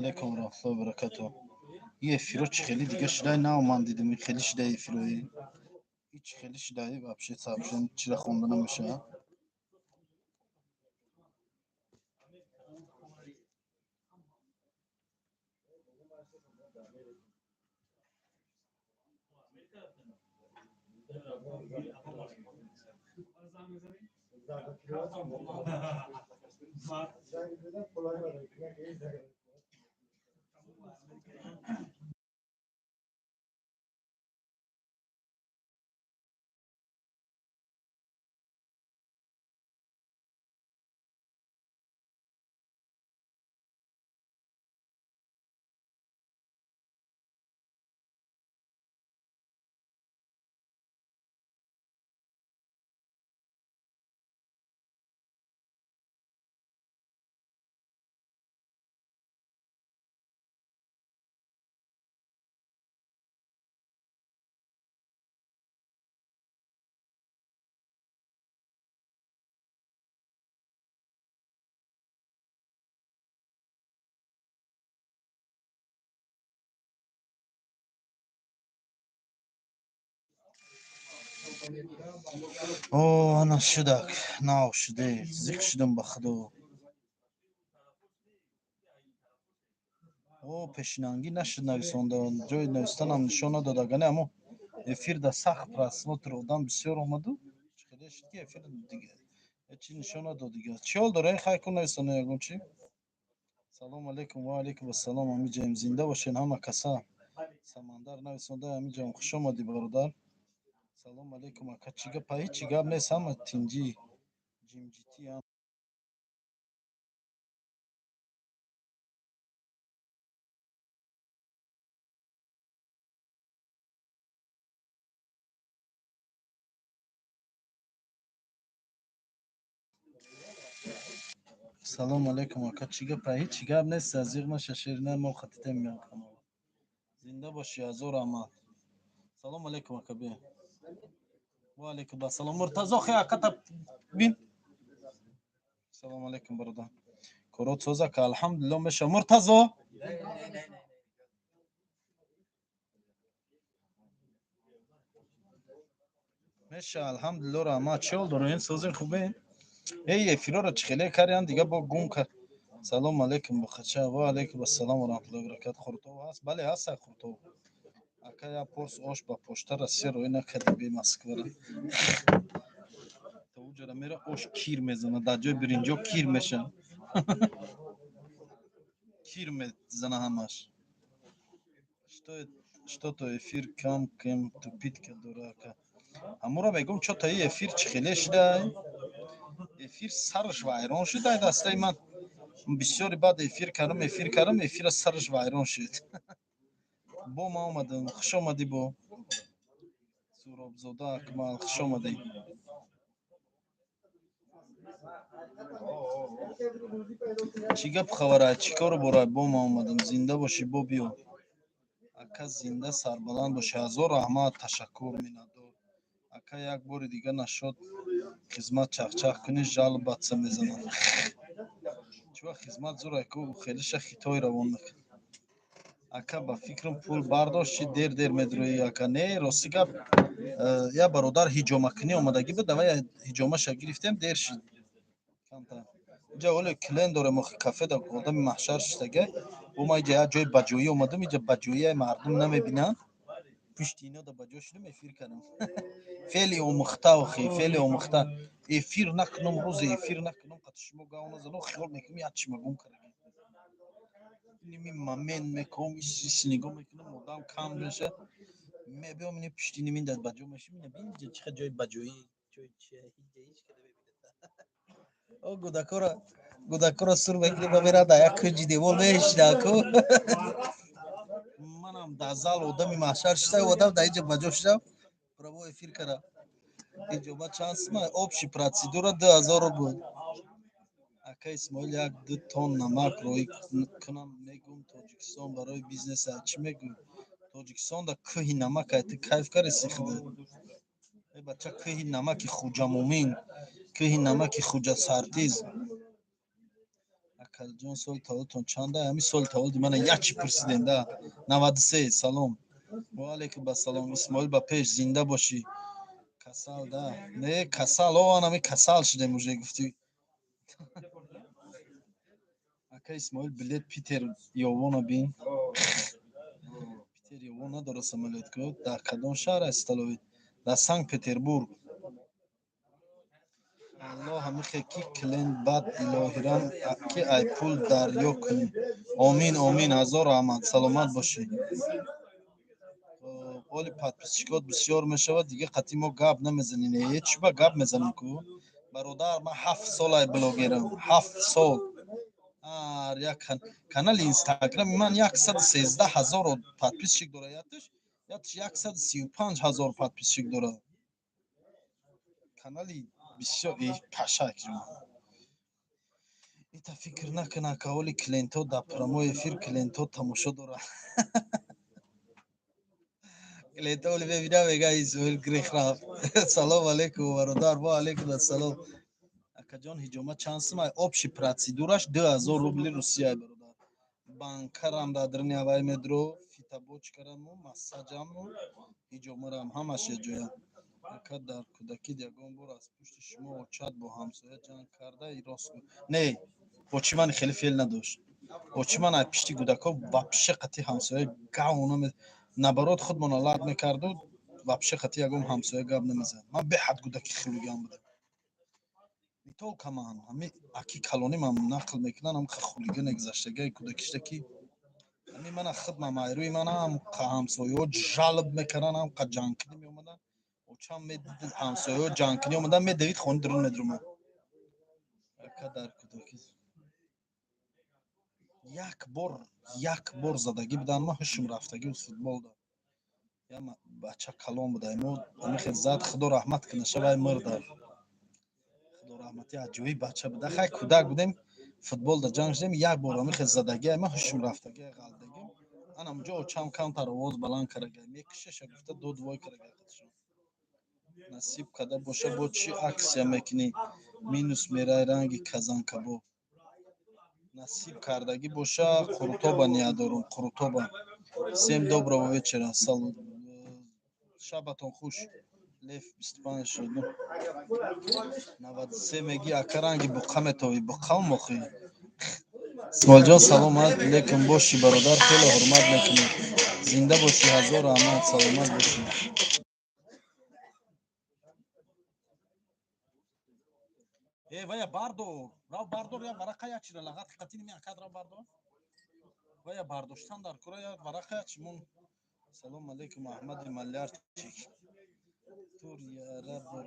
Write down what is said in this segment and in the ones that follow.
علیکم و رحمت الله و برکاته. یه فیروچ خیلی دیگه شده نه من دیدم خیلی شده فیروی هیچ خیلی شده вообще сообщение چرا خونده نمیشه. اوه انا شدك ناو شده زیق شدم بخدا. او پشنانگی نشد نویسنده جای نوشتن هم نشان ندادگانه اما افیر در سخت просмотр آدم بسیار آمده خیلی شد که افیر دیگه چی نشان نداد دیگه چیال داره خیلی کن نویسنده یکم چی. سلام علیکم و علیکم السلام امی جایم زنده باشین همه کسا. سمندر نویسنده امی جایم خوش آمدی برادر. سلام علیکم اکا چیگه پایی چیگه نیست همه تینجی جیمجیتی هم. سلام علیکم اکا چیگه پایی چیگه نیست از یک ماشه شیرینه ما خطیته میان کنم. زنده باشی هزار احمد. سلام علیکم اکا بیا. و علیکم السلام مرتضی خیلی اکا تا بین. سلام علیکم برادر. کرات سوزه که الحمدلله میشه مرتضی. میشه الحمدلله رحمت چال داره این سوزین خوبه. ای فیرو رو چخیله کردن دیگه با گم کرد. سلام علیکم بخچه و علیکم السلام و رحمت الله و برکاته. خورتو هست بله هست خورتو اکا یا پرس آش با پشت رسی رو اینا کدی بی مسکو را تو اونجا میره آش کیر میزنه در جای برینجو کیر میشه. کیر میزنه همش. что что-то эфир кем тупит ка дурака. Амура мегум чо та эфир чихеле шуда эфир сарш вайрон шуда дастай ман бисёри бад эфир эфира сарш вайрон шуд. бо ма омадам хуш омадӣ бо зурабзода акмал хуш омадӣ. чӣ гап хабара чӣ кору бора бо ма омадам зинда бошӣ бо биё ака зинда сарбаланд бошӣ ҳазор раҳмат ташаккур миннатдор ака як бори дига нашод хизмат чахчах кунӣ жал баца мезанад чува хизмат зура ку хелиша хитой равон мекун ака ба фикрам пул бардошт чи дер медурӣ ака не рости гап я бародар ҳиҷомакунӣ омадагӣ буд ава ҳиҷомаша гирифтем дер шид камтар инҷа оле клен дорем охи кафе да одами маҳшар шидаге бо ма инҷа як ҷои баҷоӣ омадам инҷа баҷоия мардум намебинанд пишти ино да баҷо шудам эфир кардам. феъли омӯхта охи феъли омӯхта эфир накунам рӯзе эфир накунам қати шумо гав назанам хиёл мекунам як чима гум кардагӣ ними мамен мекунам ис нигоҳ мекунам одам кам меша мебиём ини пишти ними да баҷо мешим ина бин инҷа чӣ қадр ҷои баҷоӣ ҷои чия инҷа ҳеҷ када мебинед о гудакора сур мекунем ба мера да як кунҷи девор мешина ку манам дар зал одами маҳшар шуда одам дар инҷа баҷо шудам право эфир кардам иҷоба чанд сима обши процедура 2000 рубл ака исмоил як 2 тонн намак роҳӣ кунам мегум тоҷикистон барои бизнеса чӣ мегӯ тоҷикистон да кӯҳи намака ту кайф карди сихда э бача кӯҳи намаки хуҷа муъмин кӯҳи намаки хуҷа сартиз акалҷон соли тавлидтон чанда? Ҳамин соли тавлиди мана ячи пурсидем-да. 93. Салом. Ва алайкум ассалом. Исмоил ба пеш, зинда бошӣ. Касал да. Не касал, ҳами касал шудем уже гуфтӣ. Ака Исмоил билет Питер ёвона бин. Питер ёвон надорад самолетку? Дар кадом шаҳр аст Сталовит? Дар Санкт-Петербург. Аллоҳ ҳамихе ки клен бад илоҳирам ки ай пул дарё кунӣ.Оминомин. ҳазор раҳмат. Саломат бошӣ. оли подписчикот бисёр мешавад, дига қатъи мо гап намезанем. Чӣ ба гап мезанем ку? Бародар, ман 7 солай блогерам. 7 сол. Як канали Инстаграми ман 113,000 подписчик дорад. Ятиш 135,000 подписчик дорад. Канали бисёр пашак ҷон. Ита фикр накун ака, оли клиентот дар прямой эфир клиентот тамошо дорад. Клиентот оли бебинам мега Исмоил грех рафт. Салом алейкум бародар. Ва алейкум ассалом. Акаҷон ҳиҷомат чанд сумай? Общий процедураш 2000 рубли Русия бародар. Банкарам дадрини авай медро, фитобочкараму, массаҷаму, ҳиҷомарам ҳамаш яҷоя. Ака дар кӯдакӣ ягон бор аз пушти шумо очат бо ҳамсоя ҷанг карда рост? Не, очи ман хеле феъл надошт. очи ман аз пишти кӯдако вапше қатъи ҳамсоя гавона набарот худмона лад мекарду вапше қатъи ягон ҳамсоя гап намезад. Ман беҳад кӯдаки хулиган будам. Митолка ман ҳами аки калони ман нақл мекунан ҳам хулигане гузаштагиаи кӯдакиштаки ҳами мана хидма майрӯи манам ҳамсояҳо жалб мекардан ҳам ҷангкунӣ меомадан. очам медидид ҳамсояҳо ҷангкунӣ омадан медавид хони дурун медрумад. ака дар кӯдакӣ як бор задагӣ будан ман ҳушм рафтагӣ буд футболда. Я бача калон буда мо ҳамихел зад худо раҳмат куна шавай мырда. худо раҳмати аҷоиб бача буда. Хай кӯдак будем футболда ҷанг шудем як бор ҳамихел задагӣ ман ҳушм рафтагӣ ғалдагӣ анам ҷо очам камтар овоз баланд карага мекушаша гуфта дод вой карага хатшон. насиб када боша бо чӣ аксия мекунӣ? минус мерай ранги казан кабоб. насиб кардагӣ боша Қуртоба ния дорум. Қуртоба. Всем доброго вечера. Шабатон хуш. Лев 25 шуд. 93 меги ака ранги буқа метови. Буқам мохӣ. Исмоилҷон салом алейкум бошӣ бародар, хеле ҳурмат мекунем. Зинда бошӣ, ҳазор раҳмат, саломат бошӣ. вая бардор, рав бардор як варақа ячира лагат қатини мякад рав бардор. вая бардоштан дар кора як варақа ячимон. Салом алейкум Аҳмади Малярчик. тур яра бор.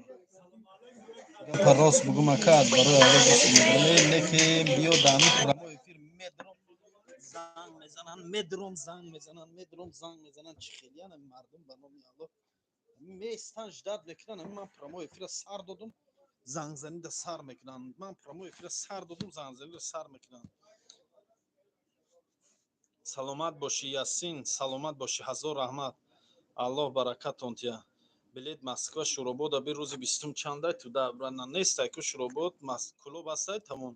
гапа рост бугум ака аз барои аввал бисмиллаҳ некем биё дами прямой эфир медром занг мезанан чӣ хелияна мардум ба номи Аллоҳ местан ждат мекунан. ман прямой эфира сар додум зангзанида сар мекунанд. ман прямой эфира сар додум зангзанида сар мекунанд. саломат бошӣ Ясин, саломат бошӣ, ҳазор раҳмат. Аллоҳ баракатон тия. билет Москва Шуробод аби рӯзи 20 чандай ту дабрана нестай ку Шуробод клуб астай тамом.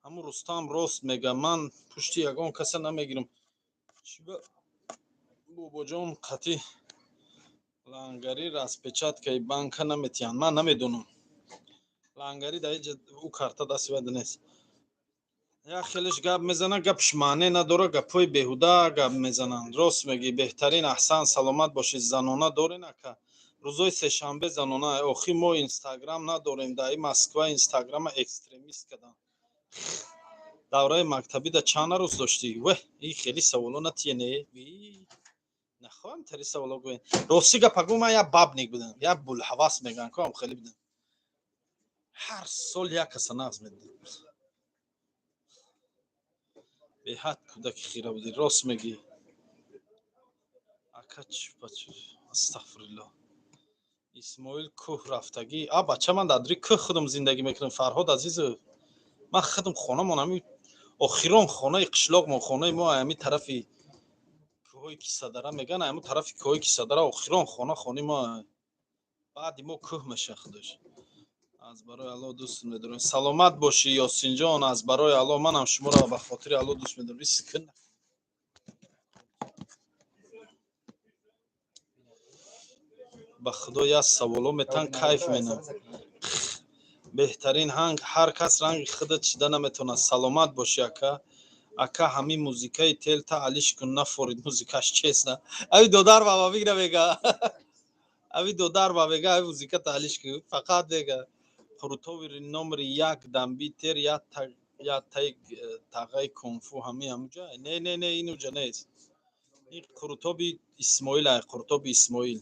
ҳамун Рустам рост мега ман пушти ягон каса намегирам. чиба бобоҷон қатъи лангари распечаткаи банка наметиҳанд. ман намедонам. лангари дар ҷа ӯ карта дасти вайда нест. як хелеш гап мезананд, гапш маъне надорад, гапҳои беҳуда гап мезананд. рост мегӣ. беҳтарин аҳсан. саломат бошед. занона дорен ака? рӯзои сешанбе занона. охи мо инстаграм надорем. дар Москва инстаграма экстремист карданд. давраи мактабида чанд рӯз доштӣ? ин хеле саволо натиене. нахоҳам тари саволо гӯен. рости гапа гӯ ман як бабник будам. як булҳавас мегӯям ку ҳам хеле будам. ҳар сол як каса нағз медодем. беҳад кӯдаки хира будӣ. рост мегӣ. ака астағфируллоҳ. исмоил кӯҳ рафтагӣ? бача ман дар дури кӯҳ худам зиндагӣ мекунам. Фарҳод азизов, ман худам хонамон ҳамин охирон хонаи қишлоқмон, хонаи мо ҳамин тарафи кӯҳои Кисадара меган, ҳамин тарафи кӯҳои Кисадара охирон хонаи мо. баъди мо кӯҳ меша худош. аз барои Алло дӯстат медорам. Саломат бошӣ Ёсинҷон, аз барои Алло манам шуморо ба хотири Алло дӯст медорам. Бисикн. ба худо як саволо метан кайф менам. беҳтарин ҳанг ҳар кас ранги худат чида наметавонад. Саломат бошӣ ака. Ака ҳамин музикаи телта алиш кун нафорид музикаш чест на. Ави додар баба бигра бега. Ави додар баба бега ави музика талиш кун. Фақат бега. Хурутови номер 1 дамбитер я тай тағай кунфу ҳами ҳамуҷа. Не инуҷа нест. ин хурутоби Исмоил ай хурутоби Исмоил.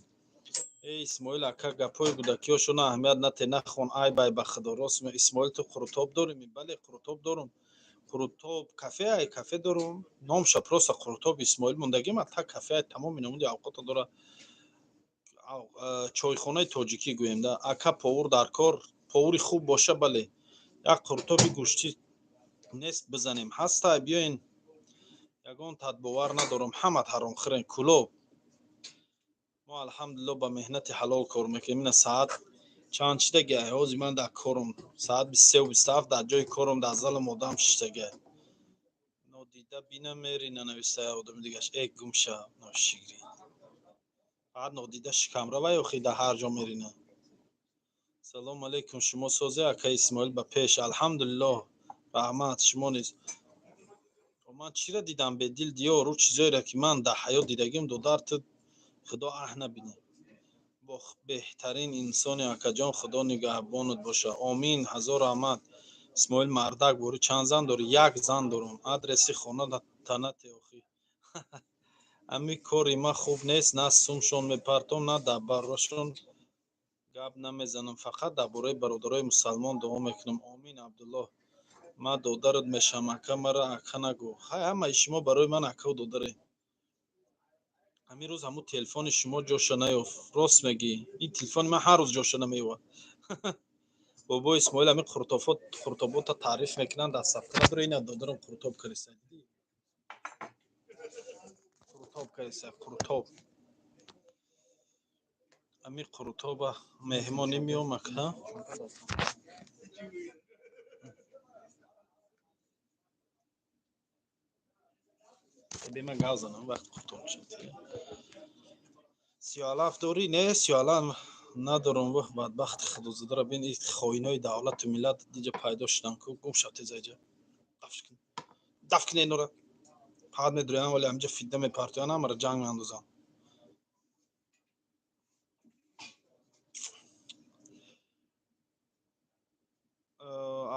Исмоил ака гапои гудакиёшона аҳамият нате нахон ай бай ба худо рост Исмоил ту хурутоб дорим? Бале хурутоб дорум. Хурутоб кафе ай кафе дорум. Номша просто хурутоб Исмоил мондаги ма та кафе ай тамоми намуди авқота дора. Чойхонаи тоҷикӣ гӯем да. Ака повур дар кор, повури хуб боша бале. Як хуртоби гӯшти нест бизанем. Ҳастай биёин. Ягон тадбовар надорум. Ҳамат ҳаромхӯрен кулоб. Мо алҳамдулилло ба меҳнати ҳалол кор мекунем. Ина саат чанд чидаги ҳозир ман дар корум. Саат 23:27 дар ҷои корум дар залам одам шиштага. Нодида бина мерина нависта одами дигаш гумша ношигри. Фақат нодида шикамравай охи дар ҳар ҷо мерина. Салом алейкум шумо созе ака Исмоил ба пеш. Алҳамдулилло. Раҳмат шумо низ. Ман чира дидам бедил диёру чизоере ки ман дар ҳаёт дидагим додар ту худо аҳ набине. Бо беҳтарин инсони акаҷон худо нигаҳбонат боша. Омин. ҳазор раҳмат. Исмоил мардак бори чанд зан дори? Як зан дорум. Адреси хона танате охи. Ами кори ма хуб нест. На сумшон мепартом, на дар барашон гап намезанам. Фақат дар бораи бародарои мусалмон дуо мекунам. Омин Абдулло. Ма додарат мешам ака мара ака нагӯ. Хай ҳамаи шумо барои ман акау додаре. Ҳамин рӯз ҳамун телефони шумо ҷоша наёфт. Рост мегӣ. Ин телефони ман ҳар рӯз ҷоша намеёвад. Бобо Исмоил ҳамин хуртобота таъриф мекунанд дар сафка надора ина додарам хуртоб карисад. Хуртоб карисад хуртоб. Ҳамин хуртоба меҳмони миём ака. Бема газанам вақт хуртоб шад. 37 дори не 37 надорум вах бадбахти худозадара бин ин хоинои давлату миллат диҷа пайдо шудан ку гум шав тезаҷа. Дафкин инора. Фақат медурям вале ҳамҷа фитна мепартоян ҳамара ҷанг меандозан.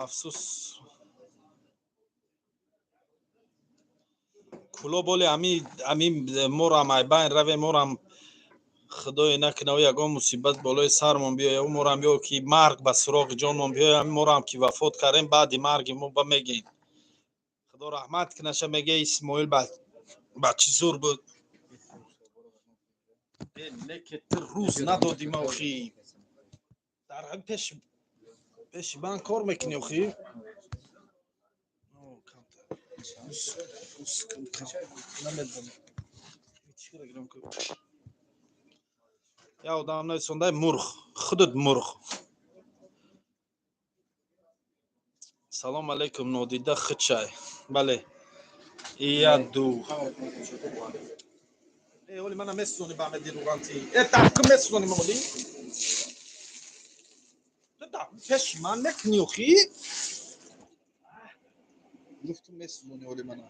Афсус куло боли ами морам айбайн раве морам худое накуна ягон мусибат болои сармон биёя морам ё ки марг ба суроғи ҷонмон биёя морам ки вафот кардем баъди марги мо ба мегем худо раҳмат кунаша меге Исмоил бачи зур буд леке ту рӯз надодим охи дар пеши бан кор мекунӣ охи я одам нависондай мурғ худут мурғ. Салом алейкум нодида хучай. Бале. Ияду. Оли мана месони ба меди руганти. Так месони моли. Так пеш ман мекни охи. Гуфтум месони оли мана.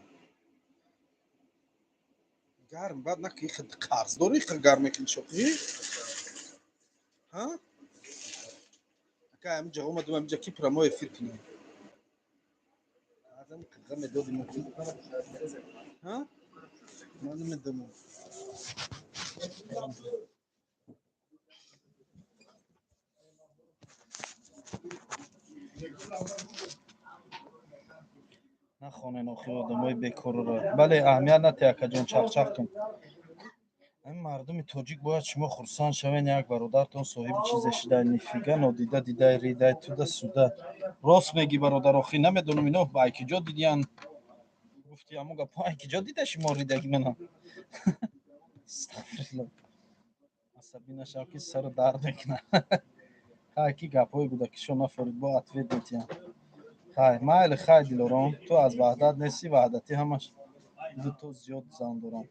Гарм бад наки хид қарз дори хид гарм мекни шоқи. ها اكا امجا هما دوما امجا كي برامو يفيركني هذا مقدم دودي ممكن ها ما نمدمو نخونن اخی آدمای بیکار رو بله اهمیت نده اکا جان چاقتون این مردم تاجیک باید شما خرسان شوین یک برادرتون صاحب چیزش در نفیگه نادیده دیده ریده توده سوده راست میگی برادر آخی نمیدونم اینا با ایکی جا دیدین گفتی اما گپا ایکی جا دیده شما ریدگی منم استغفرالله عصبی نشم که سر درد میکنه хай ки гапҳое буда ки шумо нафарид бо ответ метиҳам. хай майли хай дилором, ту аз ваҳдат нести, ваҳдати ҳамаш ду то зиёд зан дорам.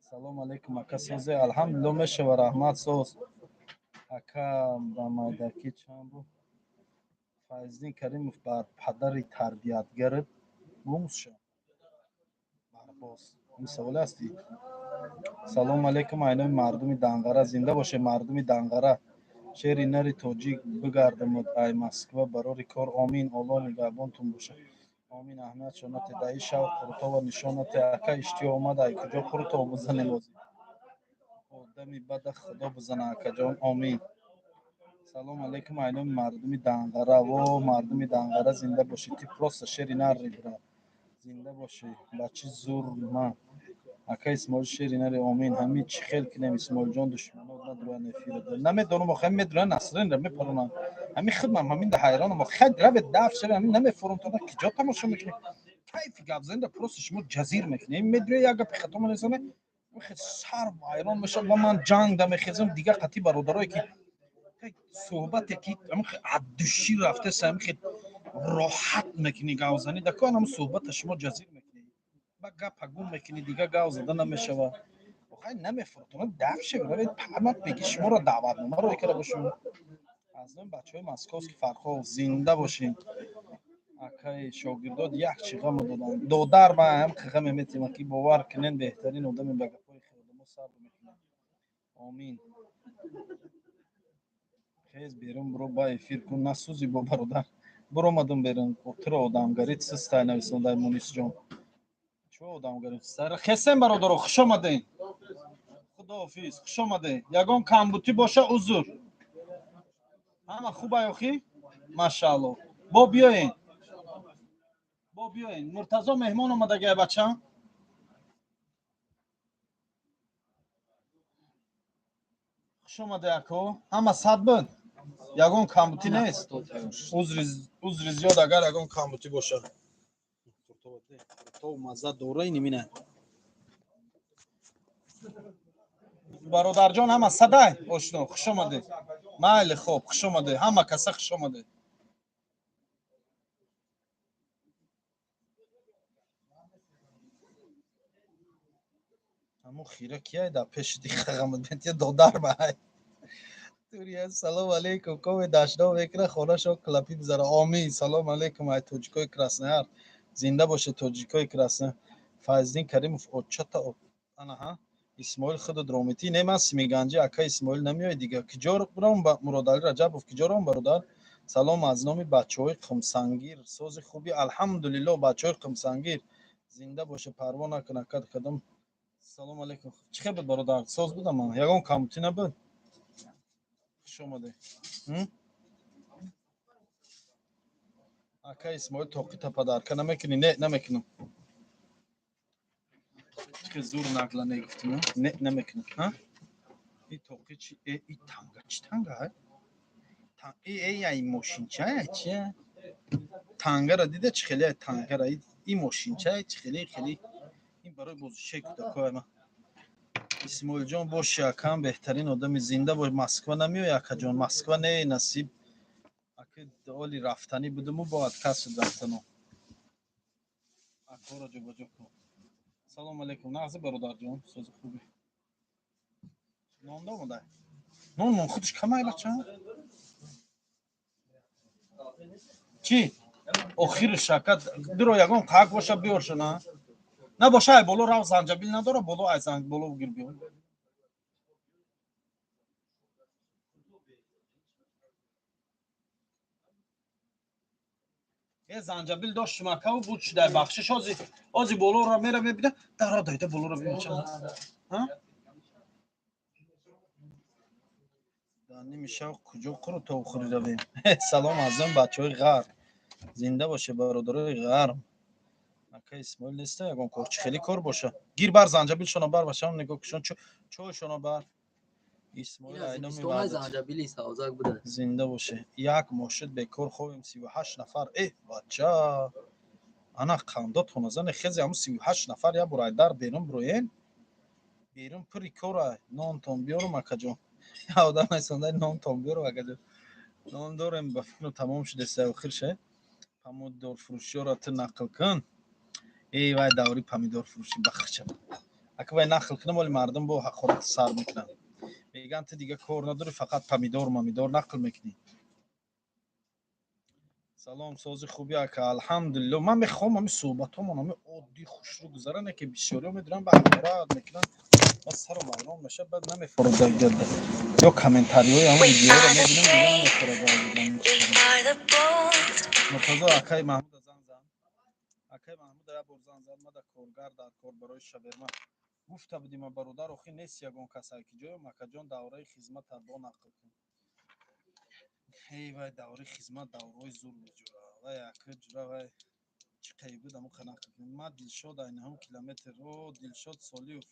салом алейкум ака созе, алҳамдулилло мешава, раҳмат соз. ака ба майдаки чанд бу Файздин Каримов бар падари тарбиятгарат бумз шав. Барбос. Ин савол асти. Салом алейкум айноми мардуми Данғара, зинда боше мардуми Данғара. шери нари тоҷик бигардамад ай Москва барори кор. Омин. Алло нигаҳбонтун боша. Омин. Аҳмият шонате даи шав қурто ва нишонате ака иштиё омад ай куҷо қурто бизанем озӣ. одами бада худо бизана акаҷон. Омин. салом алейкум айноми мардуми Данғара. во мардуми Данғара зинда бошӣ. Ти просто шери нари бира. зинда бошӣ. Бачи зурма. ака Исмоил шери нари. Омин. ҳамин чӣ хел кинем Исмоилҷон душманот надуран эфира да. Намедонам охе медуран Насринра мепаронан. ҳамин хидмам ҳамин да ҳайронам. охе равед дафт шавед ҳамин намефурунтада киҷо тамошо мекунед. кайфи гапзанда просто шумо ҷазир мекунед. ин медуне як гапи хато менависаме мехед сар вайрон мешавад ва ман ҷанг да мехезам дига қатъи бародарое ки суҳбате ки аз души рафтеса мехед роҳат мекунӣ гавзанӣ да кӯ ҳам суҳбата шумо ҷазир мекунед. ба гапа гум мекунӣ дига гав зада намешавад. охай намефуртонад дафт шавед равед памак беги шуморо даъватномаро карда бошум. аз номи бачаҳои Московски Фархов зинда бошем. акаи шогирдот як чӣ ғамо доданд. додар ба ҳам ғаме метима ки бовар кунен беҳтарин одаме ба гапҳои хелодамо сабр мекунад. Омин. хез берун биро ба эфир кун насӯзи бо бародар. биромадам берун отиро одамгарӣ систай нависондай Мунисҷон. чо одамгарӣ систай? хесем бародаро хушомадем. худоҳофиз. хушомадем. ягон камбутӣ боша узр. ҳама хубай охӣ? Машаалло. бо биёен. бо биёен. Муртазо меҳмон омадагия бачам? хушомаде ако. ҳама сад буд? ягон камбутӣ нест? узри зиёд агар ягон камбутӣ боша. то мазза дора инимина. бародарҷон ҳама садай ошно хушомаде. майли хоб хушомаде. ҳама каса хушомаде. ҳамо хира кияй да пеши дихағамад бентия додар баҳай. турия салом алейкум. коме дашно мекуна хонашо клапи бизара. Омин. салом алейкум ай тоҷикои Краснояр. зинда боша тоҷикои Краснояр. Файздин Каримов отчата анаҳа. Исмоил худод ромитӣ не ман Симиганҷи ака Исмоил намиёй дига. киҷо ром ба Муродали Раҷабов киҷо ром бародар. салом аз номи бачаҳои Қумсангир. сози хуби алҳамдулилло бачаҳои Қумсангир. зинда боша парво накун ака кадом. салом алейкум. чӣ хел буд бародар? соз будам ман. ягон камбутӣ набуд? хушомаде. ака Исмоил тоқита падарка намекунӣ? Не намекунам. чӣ зур нақла мегуфтим? Не намекунам. ин тоқи чи и танга чи танга ай мошинча чи тангара дида чи хеле тангара ин мошинча чи хеле хеле ин барои бозишаи кӯдакои ман. Исмоилҷон боши акам беҳтарин одами зинда бош. Москва намиёй акаҷон? Москва не насиб. ака оли рафтанӣ будаму бояд каси рафтано. акоро ҷобаҷо кун. салом алейкум. нағзи бародарҷон. сози хуби. нон омадай. нон худш камай бача. чӣ? охири шакат биро ягон қак боша биёршона. набоша ай боло рав занҷабил надора боло ай занг боло гир биё. занҷабил доштум акаву буд шудай бахшиш ози болоро мера мебида дара дойда болоро бимача. дани мишав куҷо қурто ухури равем. салом аз ном бачаҳои ғарб. зинда боша бародарои ғарб. ака Исмоил неста ягон кор чи хеле кор боша. гир бар занҷабилшона бар башам нигоҳ кушон чойшона бар. исмоил айноми занҷабили савзак буда. зинда боша. як мошид бекор ховем 38 нафар. бача ана қандот хоназане хези ҳамун 38 нафар я бурайдар берун бироен. берун пури кора нонтон биёрум акаҷон. آدم ایسانده نام تام بیارو اگر نام دارم به فکر تمام شده سه آخر شه پامودور فروشی را تو نقل کن ای وای دوری پامیدور فروشی بخشم اگه وای نقل کنم ولی مردم با حقارت سر میکنن میگن تو دیگه کار نداری فقط پامیدور نقل میکنی سلام سازی خوبی اکا الحمدلله من میخوام همین صحبت ها من عادی خوش رو گذرانه که بسیاری ها میدونم به حقارت میکنن بس سر و مغرام میشه بعد نمیفوره گرده یا کامنتاری های همون ویدیو رو میبینیم دیگه نمیفوره مرتضی اکای محمود زن اکای محمود یا برزن زن ما در کارگر در کار برای شبرمن گفته بودیم برادر آخی نیست یگان کسایی که جای مکجان دوره خدمت با نقل کن ای وای دوره خدمت دوره زور بجورا وای اکا جورا وای چی قیبه دمو خنق کن ما دلشاد این هم کیلومتر رو دلشاد سالیوف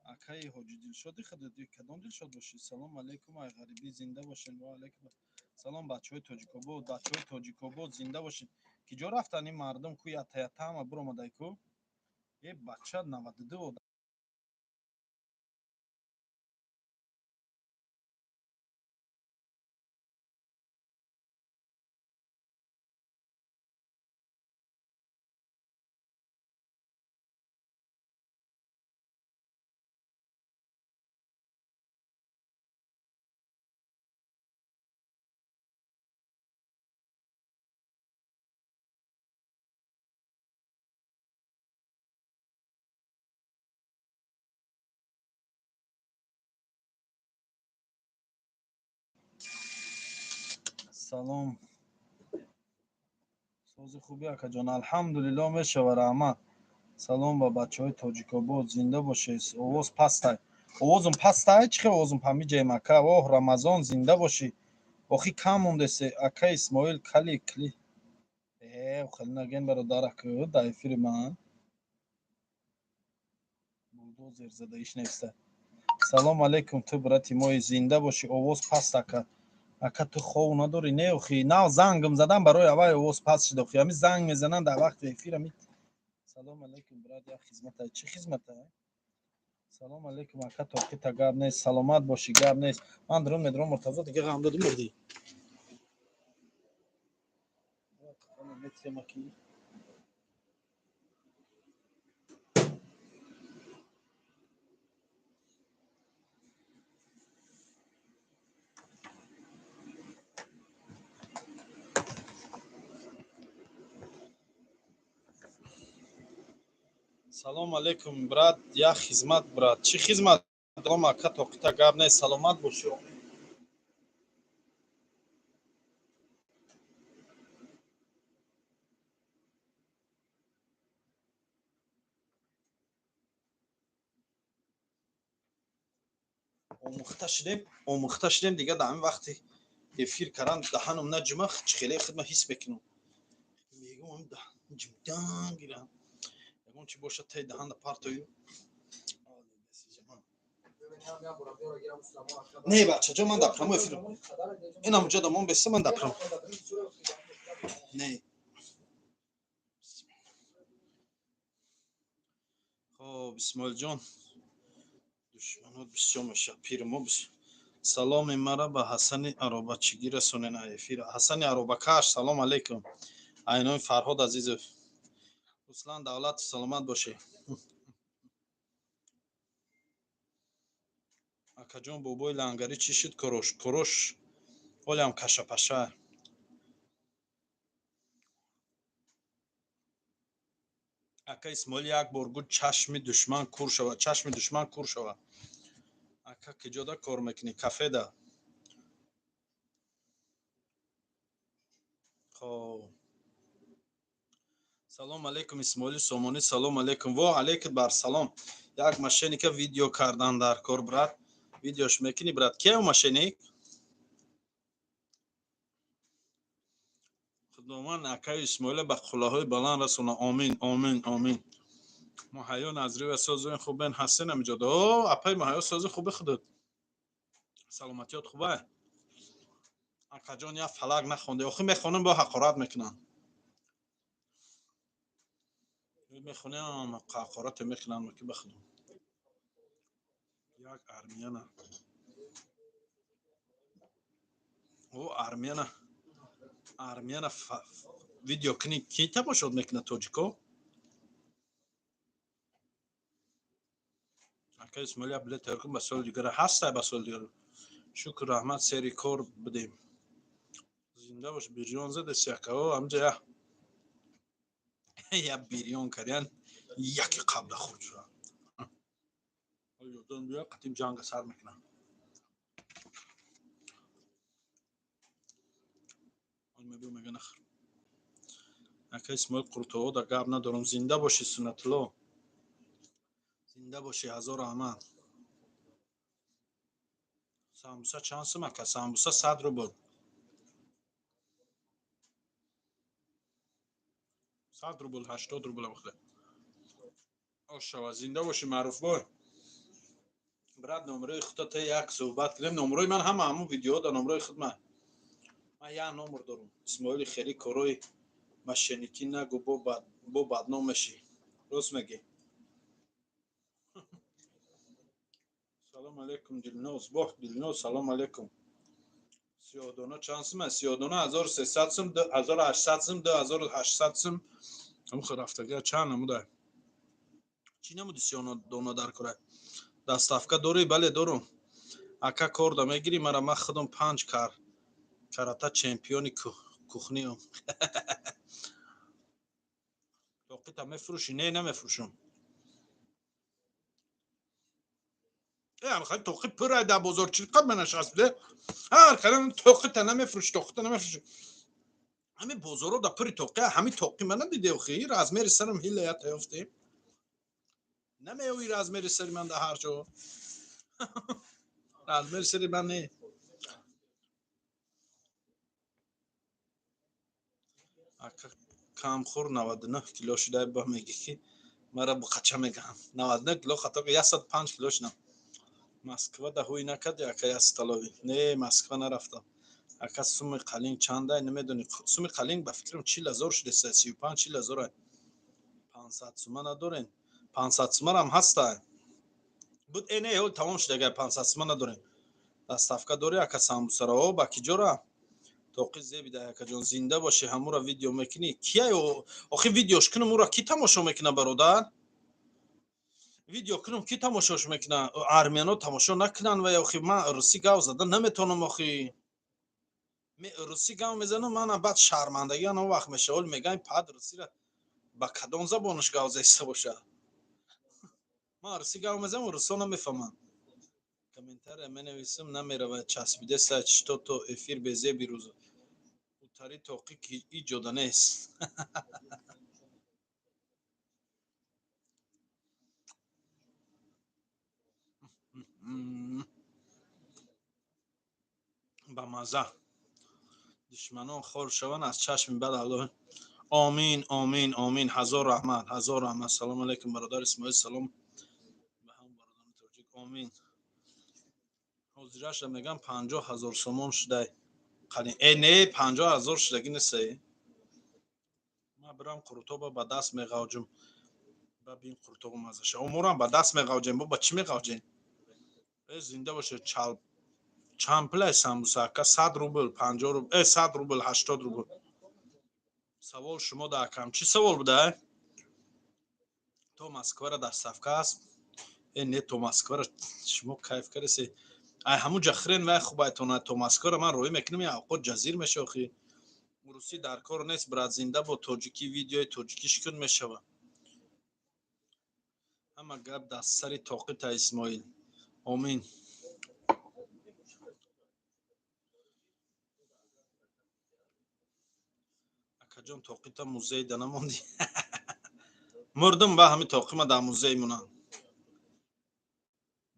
اکای حاجی دلشادی خدادی کدام دلشاد باشی سلام علیکم ای غریبی زنده باشین و علیکم سلام بچهای تاجیک‌آباد بچهای تاجیک‌آباد زنده باشین کی جا رفتن این مردم کو ята هم برو مدایکو یه بچه 92 سلام سوز خوبی اکا جان الحمدلله میشه رحمت سلام با بچهای تاجیک‌آباد زنده باشید آواز پسته آوازم پسته چی آوازم پمی جیمکا اوه رمضان زنده باشی آخی کم مونده سه اکا اسماعیل کلی خیلی نگین برادر اکا در افیر من بولدوزر زده ایش نیسته سلام علیکم تو براتی مای زنده باشی آواز پست اکا تو خواه نداری نه اخی نه زنگم زدم برای اوای آواز پست شد اخی همی زنگ میزنن در وقت افیر می سلام علیکم برادر یا خدمت های چی خدمت های سلام علیکم اکا تو کی تا گرم نیست سلامت باشی گرم نیست من درون مدرون مرتضی دیگه غم دادی مردی سلام علیکم برات یا خدمت برات چی خدمت دلم اکا تو کی تا گرم نیست سلامت باشی آموخته شدیم دیگه در این وقتی افیر کردن دهنم نجمخ چه خیلی خدمت حس بکنم میگم هم دهن جمدان گیرم یکون چی باشه تای دهن پارتوی نه بچه جا من دپرم افیر این هم جا دمان بسته من دپرم نه خب اسماعیل جان دشمنات بسیار میشه پیر ما بسیار سلام مرا به حسن عربچگی رسونین افیر حسن عربکش سلام علیکم اینام فرهاد عزیز رسلان دولت سلامت باشه акаҷон бобои лангарӣ чӣ шуд куруш олям кашапаша ака исмоил як бор гуфт чашми душман кур шавад ака киҷода кор мекунӣ кафеда хоб салом алейкум исмоили сомонӣ салом алейкум во алейкум барсалом як мошенника видео кардан дар кор брат видеош мекунӣ брат кия мошенник худованд акаи исмоила ба қуллаҳои баланд расона омин омин омин муҳайё назрӣ ва созои хубен ҳастин амиҷода о апаи муҳайё сози хуби худод саломатиёт хуба акаҷон як фалак нахонда охи мехонам бо ҳақорат мекунанд мехонам ҳақорате мекунанд ки бахудо як армияна او армяна видео ки тамошод мекунад тоҷико ака исмоилия билет тайёр ба соли дигар ҳастай ба соли дигар шукр раҳмат сери кор будем зинда бош бирён зада сякао амҷа я бирён карян яки қабла хурд шуда ёдон биё қатим ҷанга сар мекунам мебиё меган ахр ака исмоил қуртово да гап надорам зинда боши суннатулло зинда боши ҳазор раҳмат самбуса чанд сум ака самбуса 100 рубл 100 рубл 80 рубл вақта ошава зинда боши маъруф бой брат номерои худта як суҳбат кунем номерои ман ҳамаҳамун видеоҳо дар номерои худ ман як номер дорам исмоили хеле корои мошенникӣ нагӯ бо бадном мешӣ рост мегӣ салом алейкум дилноз боҳ дилноз салом алейкум сиёҳдона чанд сум аст сиёҳдона 1300 сум 1800 сум 2800 сум ҳамхо рафтага чанд намуда чӣ намуди сиёҳдона дар кора даставка дорӣ бале дорум ака кор да мегирӣ мара ман худам 5 карата чемпиони кухниам тоқита мефурӯшӣ не намефурӯшам мехоҳӣ тоқи пурай дар бозор чӣ қад менашастиде ҳар калом тоқита намефурӯшӣ тоқита намефурӯшӣ ҳамин бозорҳо дар пури тоқи ҳамин тоқи ман надиде охи размери сарам ҳилаята ёфтӣ намеёвӣ размери сари ман дар ҳар ҷо размери сари ман не ака камхӯр 99 кило шудай ба мегӣ ки мара буқача мегаҳам 99 кило хато 105 кило шудам москва да ҳуй накарди ака ясталови не москва нарафтам ака суми қалин чандай намедонӣ суми қалин ба фикрам 40,000 шуда 35-40,000 500 сума надорем 500 сумарам ҳастай буд не ҳол тамом шуда агар 500 сума надорем даставка дорӣ ака самбусарао ба киҷора тоқи зеби да акаҷон зинда боши ҳамура видео мекунӣ кия охи видеош кунам ура ки тамошо мекуна бародар видео кунам ки тамошош мекуна армяно тамошо накунанд ва охи ман русӣ гав зада наметонам охи русӣ гав мезанам ман баъд шармандагӣ ана вақт меша ҳол мегаем пад русира ба кадом забонаш гав зеста боша ман русӣ гав мезанам русо намефаҳмам комментария менависам намеравад часпиде сайт что то эфир безеби рӯз утари тоқи ки иҷода нест ба маза душманон хор шаванд аз чашми бад аллоҳ آمین آمین آمین هزار رحمت سلام علیکم برادر اسماعیل سلام به هم برادران تاجیک آمین حاضرش میگم 50,000 سومون شده قلین نه 50,000 شدگی نیست ما برام قرطوبا با دست میغوجم ببین قرطوبا مزشه امورم با دست میغوجم با چی میغوجین زنده باشه چامپلای سامبوسا که 100 روبل 50 روبل 100 روبل 80 روبل سوال شما در کم چی سوال بوده؟ تو مسکو را دستافکه است؟ نه تو مسکو را شما کیف کردی ای همون جخرین و خوبه تو مسکو را من روی میکنم یا اوقات جزیر میشه اخی روسی در کار نیست برات زنده با تاجیکی ویدیوی تاجیکیش کن میشوه اما گپ دست سری طاقت اسماعیل آمین جان توقیتا موزه دنموندی مردم با همین توقیما در موزه مونم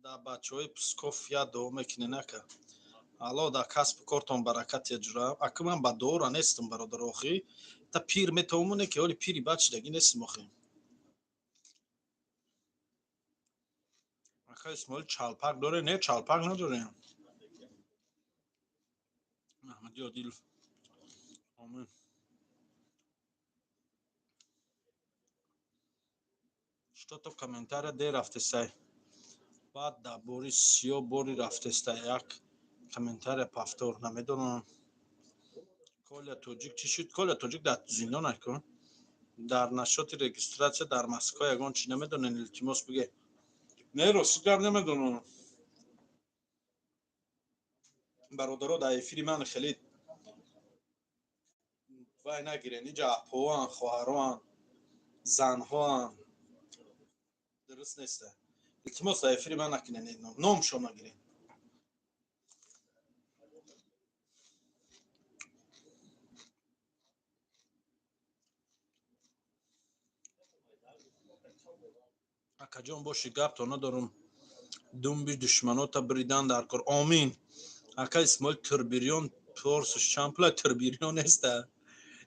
در بچه های پسکوف یا دو میکنه نکه حالا در کسب کارتون برکت یا جرا اکه من با دورا نیستم برادر آخی تا پیر میتومونه که ولی پیری بچه دگی نیستم آخی اکه اسماعیل چالپاک داره نه چالپاک نداره محمدی عادل آمین что-то комментария де рафтестай баъд дар бори 30 бори рафтестай як комментария пафтор намедонам کل توجیک چی شد؟ کل توجیک در زندان نکن. در نشاط رجیستراسیون در مسکو یگان چی نمیدونن التماس بگه. نه رسیدم نمیدونن. برادرها در افیری من خیلی وای نگیرن. اینجا اپوان، خواهران، زنها درست نیسته. التماس در افیری من نکنن. نام شما نگیرن. اکجان باشی گپ تا ندارم. دنبی دشمناتا بریدن در کار. آمین. اکا اسمال تربیریون پرسش چمپلا تربیریون نیسته.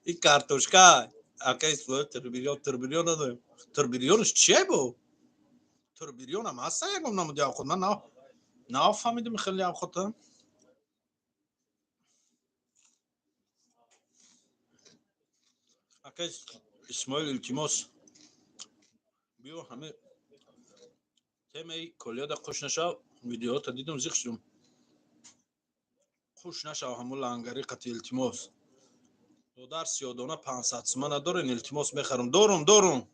این کارتوشکا اکا اسمال تربیریون نداریم. تربیریونش چیه بو؟ تربیریون هم هسته یکم نمودی خود من نه فهمیدم خیلی خودم. اکا اسمال التماس بیو همه تیمه کلیه دا خوش نشو ویدیو تا دیدم زیخ شدم خوش نشو همون لنگری قطعی التماس در سیادانه 500 سومه ندارین التماس میخرم دارم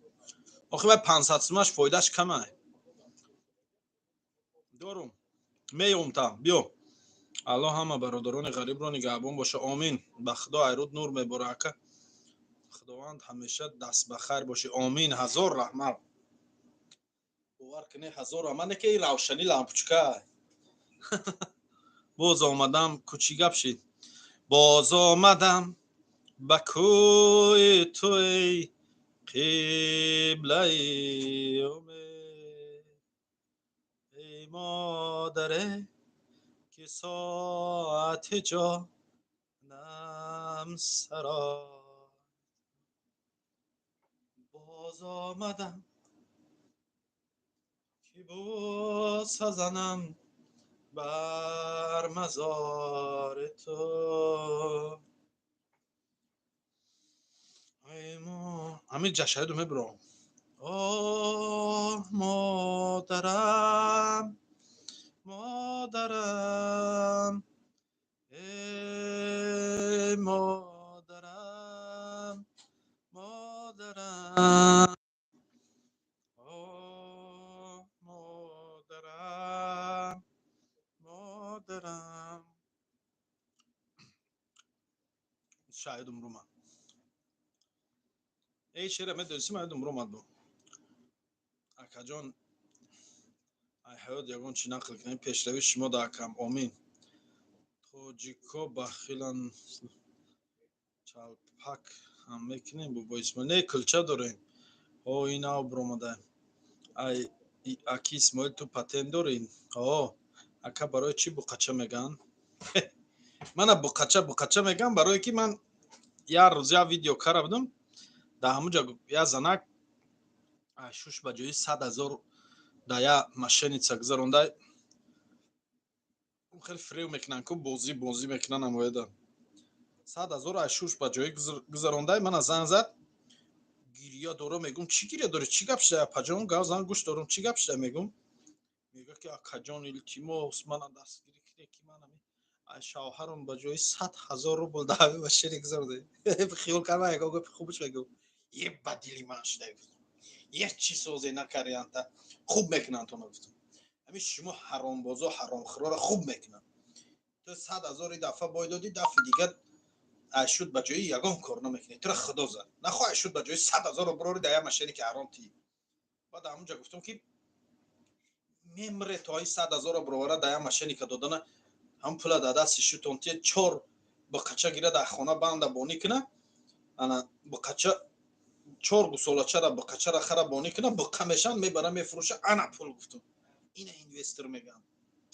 آخه باید 500 سومهش فایدهش کمه دارم میوم تا بیو الله همه برادران غریب را نگهبان باشه آمین به خدا ایرود نور میبرکه خداوند همیشه دست بخیر باشه آمین هزار رحمت باور کنی هزار رحمت که این روشنی لامپوچکه باز آمدم کوچی گپ شید باز آمدم به کوی توی قبله امید ای مادره که ساعت جانم سرا باز آمدم که باز سزنم بر مزار تو همین جشنه رو میبرم آه مادرم ای مادرم آه مادرم شاید امرومن ای شیره میدونسی من امرومن دو اکا جان ای حیات یگان چی نقل کنیم پیشروی شما دا کم آمین توجیکا بخیلن چالپک هم میکنیم با اسماعیل نه کلچه داریم این ها برامده ای اکی اسماعیل تو پتن دارین اکا برای چی بقچه میگن من بقچه میگم برای که من یه روز یه ویدیو کردم در همونجا یه زنک شوش به جایی 100,000 در یه ماشینیچه گذرانده خیلی فریو میکنن که بازی میکنن همویده 100,000 شوش به جایی گذرانده من از زن زد گیریا دارم میگم چی گیریا داری چی گپ شده پجام گاز زن گوش دارم چی گپ شده میگم میگه که اکجان التماس من دستگیری کنه که من شوهرم به جای 100,000 روبل دعوی و شریک گذارده خیال کردم یک گپ خوبش میگم یه بدیلی من شده یه چی سوزی نکردی انت خوب میکنن تو نگفتم همین شما حرام بازا حرام خورا خوب میکنن تو 100,000 دفعه باید دادی دفعه دیگه شد به جای یگان کار نمیکنی تو خدا زد نخواه شد به جای 100,000 براری در یه مشینی که حرام تی بعد همونجا گفتم که میمره تا 100,000 براره در یه مشینی که دادن هم پول داده سی تونتی 4 با قچه گیره در خانه بنده بانی کنه انا با قچه 4 گوسالاچه را با قچه را خراب بانی کنه با کمیشن میبره میفروشه انا پول گفتم این اینوستر میگم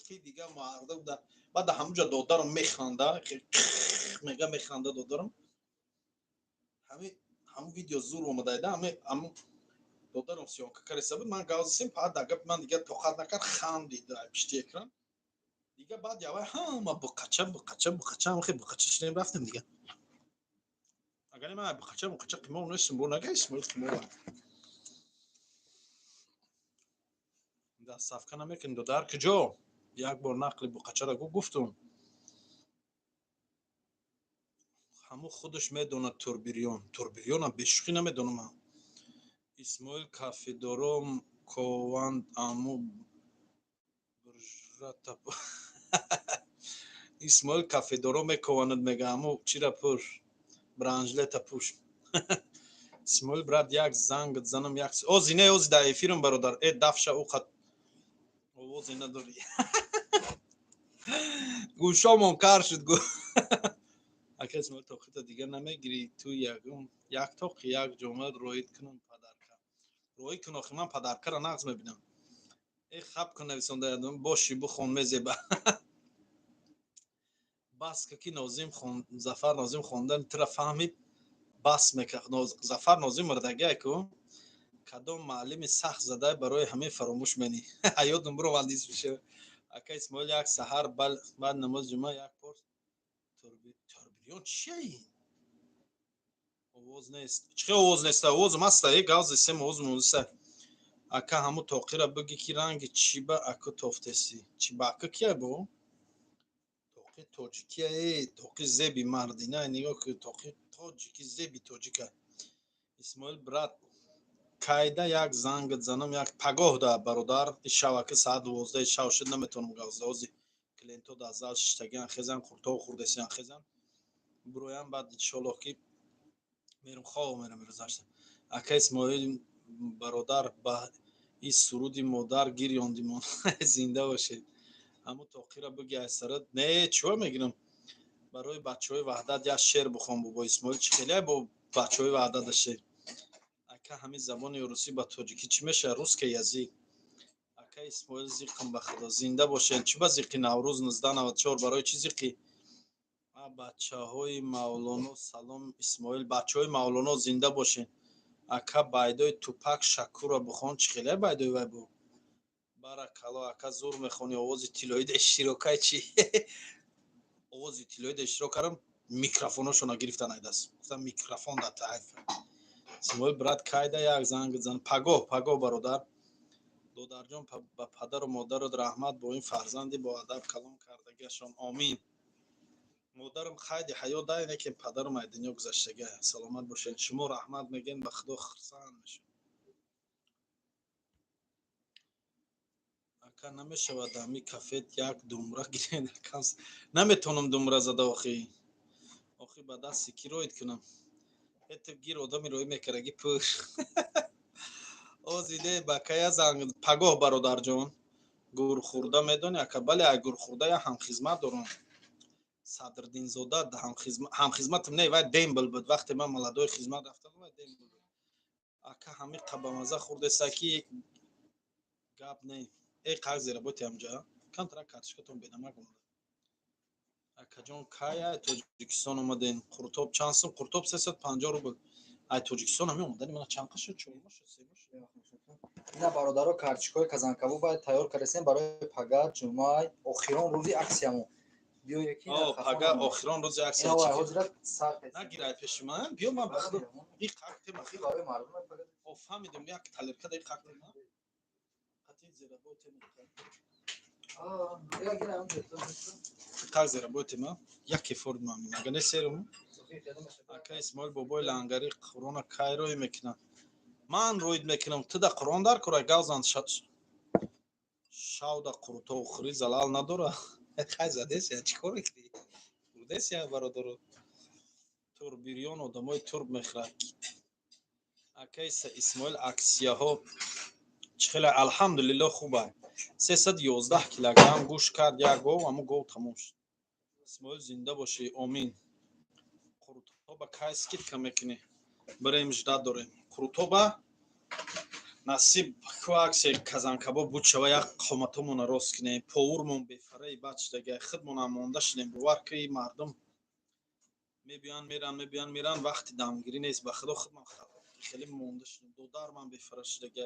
که دیگه معارضه بوده بعد همونجا دادارم میخنده میگه میخنده دادارم همون ویدیو زور اومده همون دادارم سیانکه کریسه بود من گازسیم بعد دیگه من دیگه توخت نکرد خندید پشت اکران دیگه بعد یوای ما بقچه خیلی بقچه شنیم رفتیم دیگه اگر من بقچه قیمه اونو سمبول نگه اسمال قیمه دست صفکه نمیکن دادار کجا یک بار نقل بقچه را گفتم همو خودش میدونه توربیریون هم بشوخی نمیدونم هم. اسماعیل کافیدارم کواند امو برژرات اسماعیل کافیدارم میکواند میگه امو چی را پور برانجلت پوش اسماعیل برات یک زنگ زنم یک اوزی نه اوزی در افیرم برادر ای دفشه او خط اوزی نداری گوشامون کار شد گو اگه اسماعیل توقیت دیگه نمیگیری تو یک توقی یک جمعه روید کنم پدرکر روید کنم آخی من پدرکر را نقض میبینم ای خب کن نویسنده یادم باشی بخون میزیبه بس که نازیم خون زفر نازیم خوندن ترا فهمید بس میکه زفر نازیم مردگه کو کدام معلم سخت زده برای همه فراموش منی حیاتم برو والدیس بشه اکا اسماعیل یک سحر بعد نماز جمعه یک پرس توربیریون چیه این آواز نیست چه آواز نیست آواز مست یک گاز سم آواز مونسه اکا همو توقی را بگی کی رنگ چی با اکا توفتسی چی با اکا کیه بو توقی توجیکیه ای توقی زبی مردی نه نگاه که توقی توجیکی زبی توجیکه اسماعیل برات кайда як зангт занам як пагоҳ да бародар шаваки саат 12 шав шуд наметавонам газози клиентҳо дар зал шиштагиан хезан қуртоғ хурдесиан хезан буроям баъд иншоаллоҳ ки мерум хоҳу мерам мирӯзашта ака исмоил бародар ба и суруди модар гирёндимон зинда бошед ҳамо тоқира биги айсарат не чиҳо мегирам барои бачаҳои ваҳдат як шеър бихом бо исмоил чӣ хеле бо бачаҳои ваҳдат дашед ака ҳамин забони русӣ ба тоҷикӣ чӣ мешавад русский язик ака исмоил зиқм ба худо зинда бошед чӣ ба зиқи наврӯз 1994 барои чӣ зиқи бачаҳои мавлоно салом исмоил бачаҳои мавлоно зинда бошед ака байдои тупак шакурро бухон чӣ хеле байдои вай бу баракалло ака зур мехонӣ овози тилоида иштирокай чӣ овози тилоида иштирокарам микрофоношона гирифта найдаст гуфтам микрофон да таиф исмоил брат кайда як занг зан пагоҳ бародар додарҷон ба падару модару раҳмат бо ин фарзанди боадаб калом кардагиашон омин модарам хайди ҳаёт дай лекин падарам аз дунё гузаштагиа саломат бошед шумо раҳмат мегӯем ба худо хурсанд мешавед ака намешавад ами кафет як думра гирен наметавонам думра зада охи ба дасти ки роид кунам ето гир одами роӣ мекараги пур озиде бакая занг пагоҳ бародарҷон гурхурда медони ака бале ай гурхурда я ҳамхизмат дорам садрдинзода ҳамхизматам не вай дембл буд вақте ман маладои хизмат рафтам вай дембл буд ака ҳами қабамаза хурдеса ки гап не эй қак зеработи ҳамҷа кантара картишкатон бенамак омада акаҷон кая тоҷикистон омаден қуртоб чанд сум қуртоб 350 рубл ай тоҷикистон ҳами омадани мана чанд қа шуд чорма шуд сема шуд ина бародаро карточкаҳои казанкабу باید тайёр кардем барои пага ҷумаи охирон рӯзи аксиямон биё яки пага охирон рӯзи аксия ина ҳозират сар нагирай пеши ман биё ман ба худо и қакте махи барои мардум пага о фаҳмидам як талирка да қакте ма қати зеработи я гирам қак зеработи ма яке форд ман ага не серум ака исмоил бобои лангари қурона кай рӯй мекунад ман рӯид мекунам ту да қурон дар курай галзан шавда қурто охирӣ залал надора хай задеся чӣ кор мекунӣ бурдеся бародаро турбириён одамои турб мехӯрад ака исмоил аксияҳо чӣ хеле алҳамдулилло хубай 311 килограмм гӯшт кард як гов аммо гов тамом шуд исмоил зинда бошӣ омин қуртоба кай скидка мекунӣ бирем ждат дорем қуртоба насиб коаксе казанкабоб буд шава як қоматомона рост кунем повурмон бефараи бачдага худмонам монда шудем бовар ки мардум мебиёнд меран вақти дамгирӣ нест ба худо худман хеле монда шудем додарман бефара шудага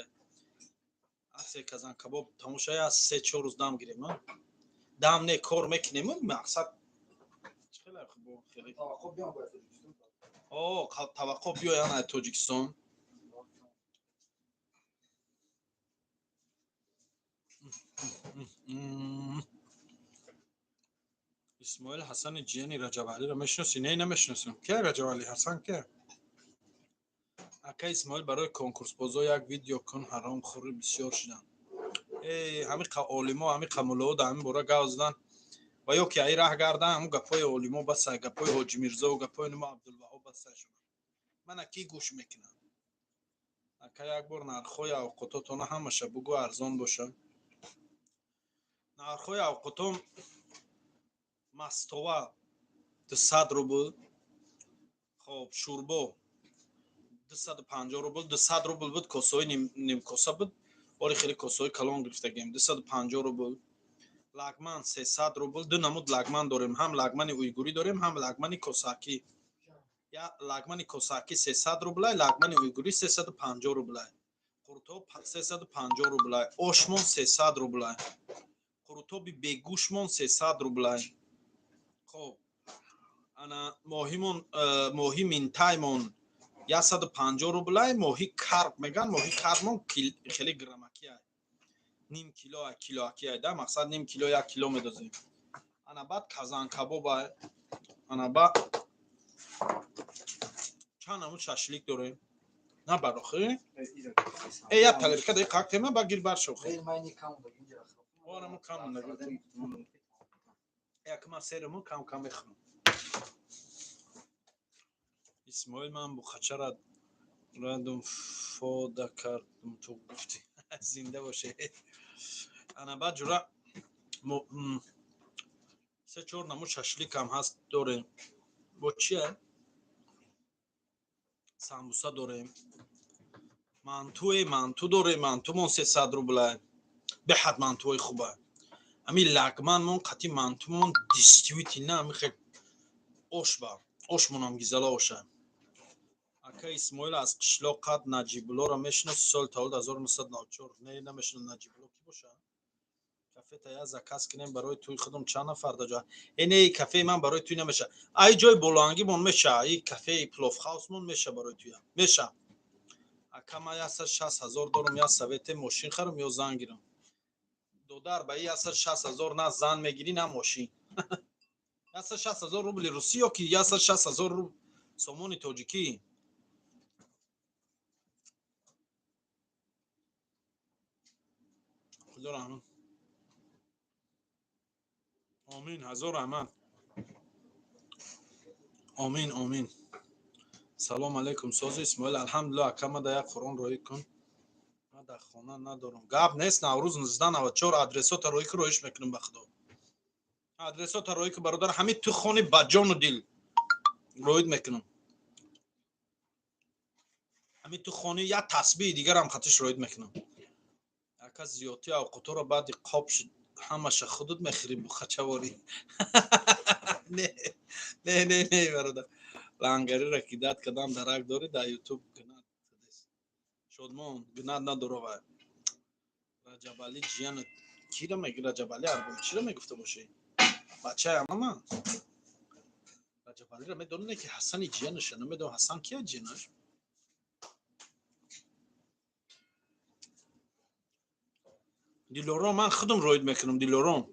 аксе казанкабоб тамошои аз 3-4 рӯз дам гирем дам не кор мекунем мақсад таваққуф биёян аз тоҷикистон اسماعیل حسن جیانی رجب علی را میشناسی؟ نه نمیشناسم. کی رجب علی حسن که؟ اکا اسماعیل برای کنکورس بازا یک ویدیو کن حرام خوری بسیار شدن. همین عالما همین قمولا در همین باره گاوزدن و یا که ای راه گردن همون گپای عالما بس گپای حاجی میرزا و گپای نما عبدالوهاب بس شد. من اکی گوش میکنم. اکا یک بار نرخای اوقاتاتون همش بگو ارزان باشه. نرخای اوقاتم مستوى 200 روبل. خب شوربا 250 روبل. 200 روبل بود کاسای نیم کاسه بود. ولی خیلی کاسای کلان گرفته گیم. 250 روبل. لگمن 300 روبل. دو نمود لگمن داریم. هم لگمن اویگوری داریم هم لگمن کوساکی. یا لگمن کوساکی 300 روبل، لگمن اویگوری 350 روبل. قرطاب 350 روبل. آشمون 300 روبل. قرطاب بگوشمون 300 روبل. خب انا ماهی منتایمون 150 روبل. ماهی کرب میگن. ماهی کربمون خیلی گرمکی است. نیم کیلو کیلو اکی ده مقصد نیم کیلو یک کیلو میدازیم. انا بعد کازان کباب انا بعد چند نمود ششلیک داریم. نه براخی یا طلب کده قاقته من بگیر برشو خیلی ماینی کام بگیر وارمو کام نگرفتم. یک ما سرمو کم میخوام. اسماعیل من بو خچرت رندم فودا کردم تو گفتی زنده باشه. انا بعد جورا سه چهار نمود ششلیک هم هست داریم. با چیه؟ سامبوسا داریم. مانتو داریم. مانتومون 300 روبل. به حد مانتوی خوبه. همین لگمنمون قطعی مانتومون دیستویتی نه همین خیلی آشمون هم گیزلا باشه. اکا اسماعیل از قشلاق قد نجیبولا را میشناس. سال تولد 1994. نه نمیشناس نجیبولا کی باشه. کافه تا از کس کنیم برای توی خودم چند نفر داجا. اینه کافه من برای توی نمیشه. ای جای بولانگی مون میشه. ای کافه پلوف هاوس مون میشه برای توی میشه. اکا ما 160,000 دارم یا سویت ماشین خرم یا زن گیرم. دودار با ای 160,000 نه زن میگیری نه ماشین. 160,000 روبل روسی یا کی 160,000 روبل سومون تاجیکی. خدا رحمت. آمین هزار رحمت. آمین. سلام علیکم ساز اسماعیل. الحمدلله کما دا یک قرآن روی کن. من در خانه ندارم. گپ نیست. نوروز 1994 ادرسات روی که رویش میکنم به خدا. ادرسات روی که برادر همین تو خانه بجان و دل روید میکنم. همین تو خانه یا تسبیح دیگر هم خطش روید میکنم. اکا زیاتی اوقاتو را بعد قاب شد همش خودت میخری بو خچواری. نه برادر. لانگری را که داد کدام درک داری در یوتیوب گناه شدمان گناه نداره و رجب علی جیان کی را میگه رجب علی ارباب چی را میگفته باشه بچه اما من رجب علی را میدونه که حسن جیانش نمیدونه. حسن کیه جیانش؟ دیلوران من خودم روید میکنم. دیلوران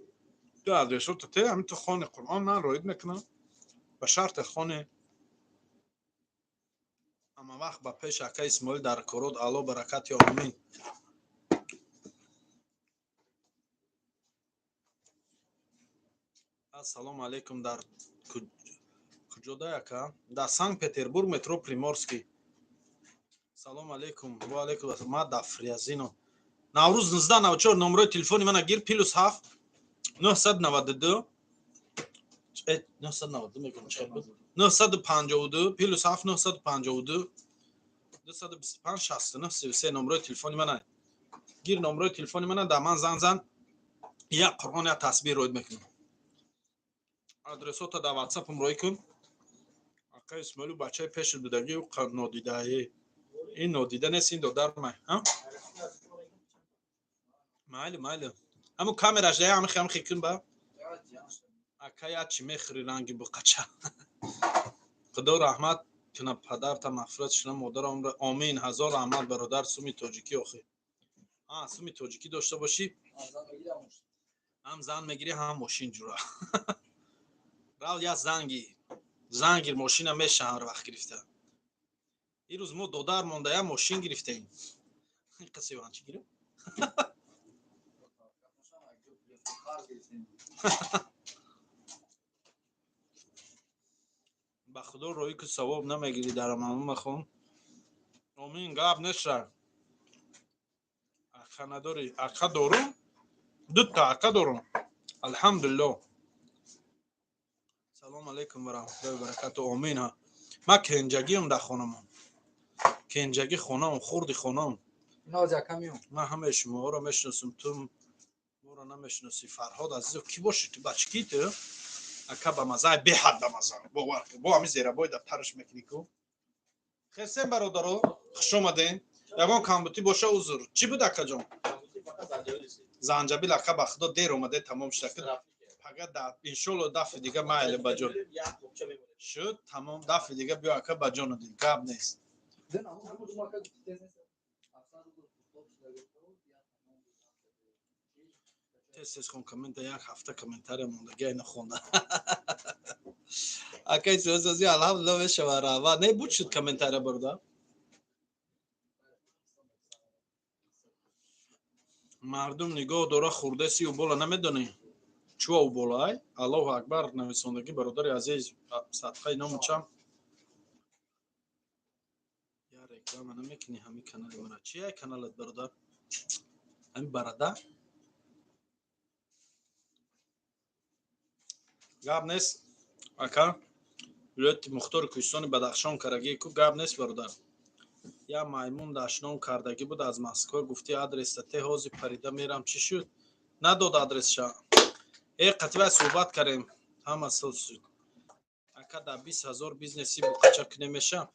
دو ادرسات ته همین تو خانه قرآن من روید میکنم به شرط خانه. اما وقت با پیش اکا اسماعیل در کارات اعلی برکت یا آمین. السلام علیکم. در کجا اکا؟ در سانت پتربورگ مترو پریمورسکی. سلام علیکم. و علیکم السلام. ما در فریازینو. نوروز 1994 نمره تلفنی من گیر +7 992 992 میگم چقدر بود 952 +7 952 225 69 33 نمره تلفنی من گیر. نمره تلفنی من در من زن یا قرآن یا تسبیح روید میکنم. آدرسات در واتساپ هم روی کن. اکا اسماعیل بچه پیش دودگی و نادیده این نادیده نیست. این دودر من مایل همو کامراش ده همه خیلی کن با اکا یا چی میخری رنگی با قچه. خدا رحمت کنه پدرت مغفرت شنه مادر عمر. آمین هزار رحمت برادر. سومی تاجیکی آخه سومی تاجیکی داشته باشی هم زن میگیری هم ماشین جورا. рав я зангир мошина мешан ҳар вақт гирифта ин рӯз мо додар монда я мошин гирифтаем қасиван чӣ гирем ба худо роҳӣ ки савоб намегирӣ даромаду махон омин гап неша ақа надорӣ ақа дорум дута ақа дорум алҳамдулиллоҳ салому алайкум ва раҳматуллоҳи ва баракату омин ман кенҷагиам дар хонамон кенҷаги хонам хурди хонам ман ҳамаи шуморо мешиносам ту моро намешиноси фарҳод азизо кӣ бошӣ ту бачкӣ ту ака ба мазаи беҳад ба маза бовар кун бо ҳамин зерабои дафтараш мекунӣ ку хесем бародаро хуш омадем ягон камбутӣ боша узр чӣ буд акаҷон занҷабил ака ба худо дер омаде тамом шуда пага иншолло дафъи дига майле ба ҷон шуд тамом дафъи дига биё ака ба ҷону дил гап нест тез хон коммента як ҳафта комментария мондагиай нахонда акай сӯзози алҳамдулиллоҳ мешава рава не буд шуд комментария бурда мардум нигоҳ дора хурдаси убола намедонӣ чува уболай аллоҳу акбар нависондагӣ бародари азиз садқаи ному чам я реклама намекунӣ ҳами канали мара чия каналат бародар ҳами барада гап нест ака вилояти мухтори кӯҳистони бадахшон карагӣ ку гап нест бародар я маймун дашном кардагӣ буд аз москва гуфти адреста те ҳозир парида мерам чӣ шуд надод адресша қативай суҳбат кардем ҳама суд шуд ака да 20,000 бизнеси буқача кунем меша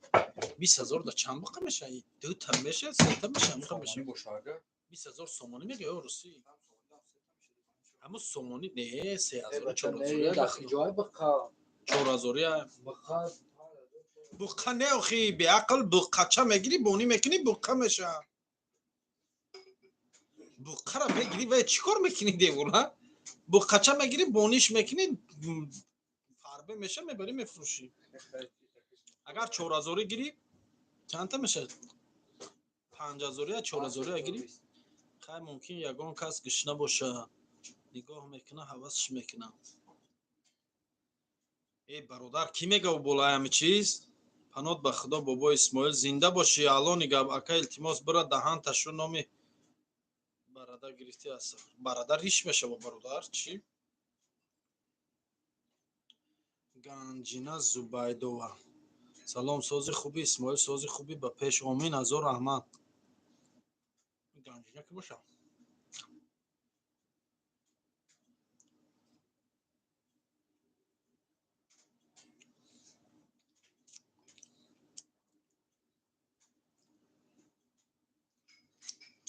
20,000 да чанд буқа меша дута меша сета меша 20,000 сомонӣ мега ё русӣ ҳамун сомонӣ не 3,000 4,000 буқа не охи беақл буқача мегирӣ бонӣ мекунӣ буқа меша буқара мегирӣ ва чӣ кор мекунӣ девона буқача мегирӣ бониш мекунӣ фарбе меша мебарӣ мефурӯшӣ агар 4,000 гирӣ чанта меша 5,000 я 4,000 гирӣ хай мумкин ягон кас гушна боша нигоҳ мекуна ҳавасш мекуна бародар кӣ мега уболай ҳами чиз панот ба худо бобо исмоил зинда бошӣ алони гап ака илтимос бира даҳанташу номи барада гирифти аст барада риш мешава бародар чӣ ганҷина зубайдова салом сози хуби исмоил сози хуби ба пеш омин ҳазор раҳмат ганҷина ки боша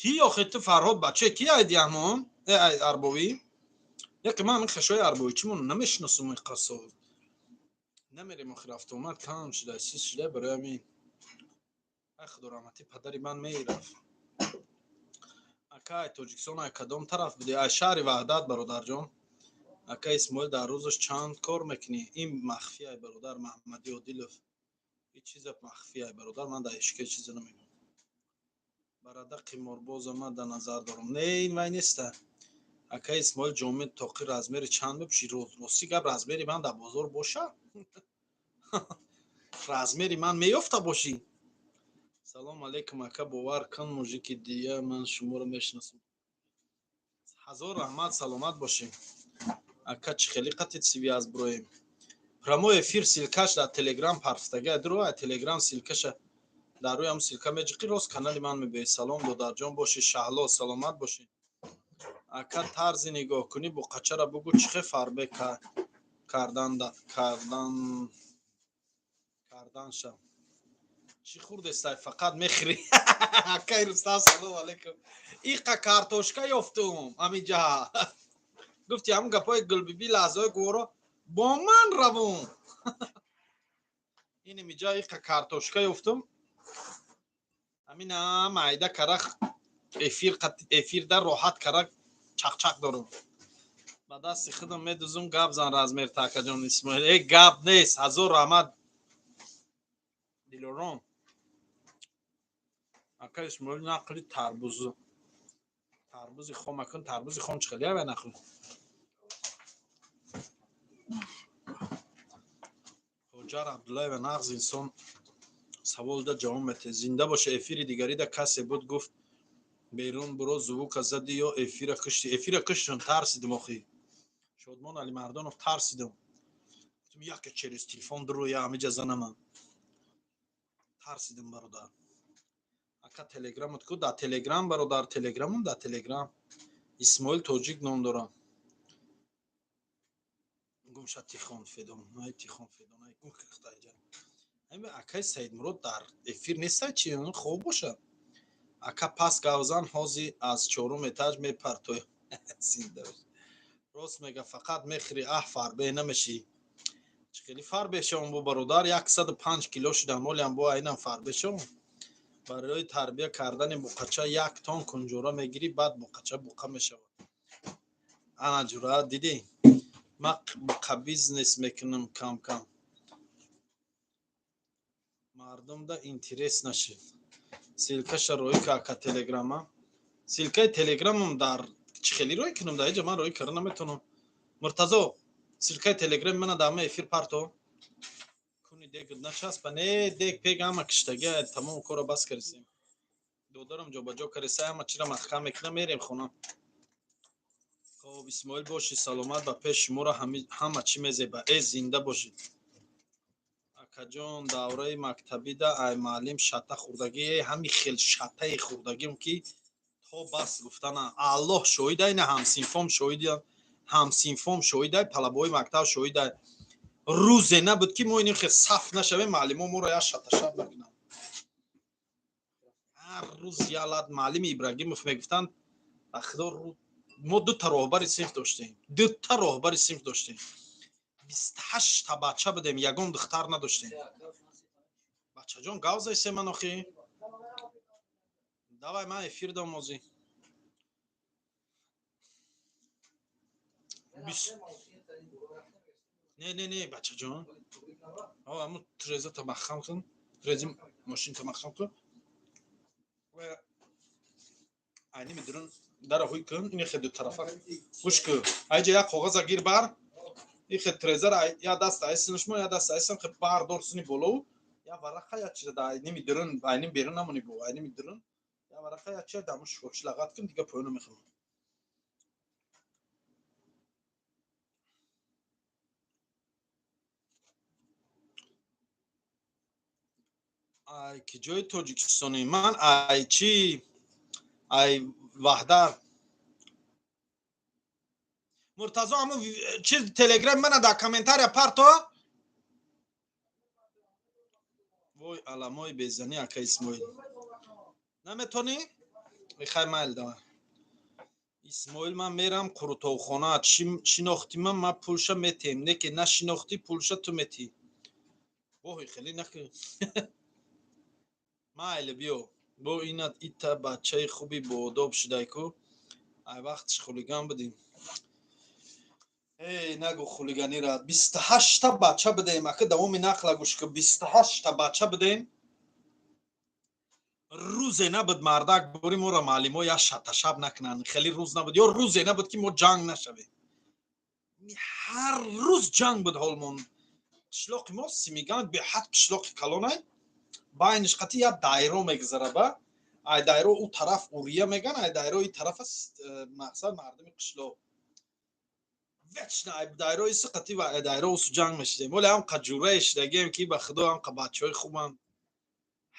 ки охи ту фарҳод баче ки айди ҳамон арбовӣ яке ман ҳамин хешои арбовӣ чимон намешиносум қасо намерем охир автоомад кам шуда сис шуда барои ҳамин ай худо раҳмати падари ман мерафт акай тоҷикистон ай кадом тараф будӣ ай шаҳри ваҳдат бародарҷон ака исмоил дар рӯзаш чанд кор мекунӣ ин махфӣ ай бародар маҳмади одилов ин чиза махфӣ ай бародар ман дар ишка чиза намегӯям барада қиморбоза ман дар назар дорам не ин вай неста ака исмоил ҷомед тоқи размери чанд мепӯшӣ рости гап размери ман дар бозор боша размери ман меёфта бошӣ салому алайкум ака бовар кун мужики дия ман шуморо мешиносам ҳазор раҳмат саломат бошӣ ака чӣ хеле қатит связ броем прямой эфир силкаш дар телеграм парфтага дуро телеграм силкаша дар рӯи ҳам силка меҷиқи рост канали ман мебоӣ салом додарҷон бошӣ шаҳло саломат бошӣ ака тарзи нигоҳ кунӣ буқачара бугӯ чӣ хел фарбе карданша чӣ хурдестай фақат мехӯрӣ акай рустам салому алайкум иқа картошка ёфтум ҳаминҷа гуфти ҳамн гапои гулбиби лаҳзаҳои гуворо бо ман равон ин имиҷа иқа картошка ёфтум ҳамина майда карах эфир дар роҳат карак чақчақ дорум ба дасти худам медузум гап зан Размер Такаҷон Исмоил. Гап нест. Ҳазор раҳмат Дилорон. Ака Исмоил нақли тарбузи хом акун. Тарбузи хом чӣ хеле нақли. Ҳоҷар Абдуллаева нағз инсон савол да ҷавоб мете. Зинда боша. Эфири дигари да касе буд гуфт берун буро звука зади ё эфира кушти. Эфира куштон тарсидим охи. Шодмон Алимардонов тарсидим. Гуфтам яке через телефон дуро я ҳамиҷа занамам. Тарсидим бародар. Ака телеграмот ку да телеграм бародар телеграмом да телеграм. Исмоил Тоҷик ном дорам. Гумша Тихон Федон. Най Тихон Федон. Ай гум кихтайҷа. Ами акай Саидмурод дар эфир неста чи хоб боша. Ака пас гавзан ҳози аз чорум этаж мепартоя. Зинда бош. Рост мега фақат мехри фарбе намеши. Чили фарбе шом бо бародар 105 кило шудам молям бо айнам фарбе шом. Барои тарбия кардани буқача 1 тон кунҷора мегири баъд буқача буқа мешавад. Ана ҷура диди. Ма буқа бизнес мекунам кам кам. Мардум да интерес нашид. Силка шароика ака телеграма. Силкаи телеграмам дар чӣ хели рой кунам да иҷа ман рой карда наметавонам. Муртазо силкаи телеграм мана дама эфир парто. Куни дег начаспа не дег пег ама киштаги тамом кора бас карисем. Додарам ҷобаҷо кариса ама чира махкам мекунам мерем хона. Хоб Исмоил боши саломат ба пеш шуморо ҳама чӣ мезеба. Зинда бошид. Акаҷон давраи мактаби да ай маълим шата хурдаги ҳами хел шатаи хурдагим ки то бас гуфтана Аллоҳ шоҳидай на ҳамсинфом шоҳидай талабои мактаб шоҳидай рӯзе набуд ки мо ин хел саф нашавем маълимо моро я шаташаб накунанд. ҳар рӯз ялад маълими Ибрагимов мегуфтанд ба худо мо дута роҳбари синф доштем. 28 та бача будем, ягон духтар надоштем. Бачаҷон гавзайсе ман охи. Давай ман эфир дам мози. Не бачаҷон. Аму треза тамаххам кун. Трези машин тамаххам кун. Айни медурун дара ҳуй кун. Ин хе ду тарафа. Гӯш кун. Айҷа як коғаза гир бар. Ихе трезара я даст айсинаш мо я даст айсан хе бардорсини боло я варақа я чида да айними дурун айним берун намони бо айними дурун я варақа я чида даму шурч лагат кун дига поёна мехам. Ай ки ҷои Тоҷикистони ман ай чи ай ваҳда Муртазо аму чи телеграм мана да комментария парто. Вой аламои безани ака Исмоил. Наметони? Михай майл да. Исмоил ман мерам қурутовхона шинохти ман пулша метем. Неке на шинохти пулша ту мети. Вой хели наки. Майл биё. Бо инат ита бачаи хуби боодоб шудай ку. Ай вақтш хулиган будим. Нагу хулиганира 28 та бача будем. Ака давоми нақла гӯш ки 28 та бача будем. Рӯзе набуд мардак бори моро маълимо я шаташаб накунанд. Хели рӯз набуд. Ё рӯзе набуд ки мо ҷанг нашавем. Ҳар рӯз ҷанг буд ҳолмон. Қишлоқи мо Симиганд беҳад қишлоқи калонай. Байниш қати я дайро мегзара ба. Ай дайро у тараф урия меган. Ай дайро и тараф мақсад мардами қишлоқ. Вечно ай дайрои сиқати ва ай дайро усу ҷанг мешидем. Оли ҳам қаҷураи шидагем ки ба худо ҳам қа бачаҳои хубанд.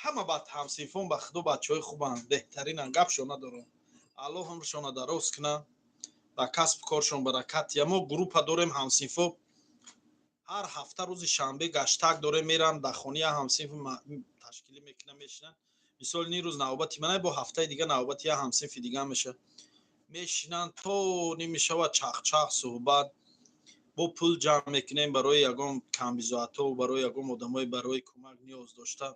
ҳама бад ҳамсинфон ба худо бачаҳои хубанд. Беҳтаринанд. Гапшон надорам. Аллоҳ умршона дароз кунад. Ба касб коршон баракат. Я мо группа дорем ҳамсинфо. ҳар ҳафта рӯзи шанбе гаштак дорем мерам дар хонаи ҳамсинф ташкилӣ мекунам мешинанд. Мисол ин рӯз навбати ман бо ҳафтаи дига навбати я ҳамсинфи дига меша. Мешинанд то мешавад чахчах суҳбат бо пул ҷамъ мекунем барои ягон камбизоатҳо барои ягон одамои барои кӯмак ниёз дошта.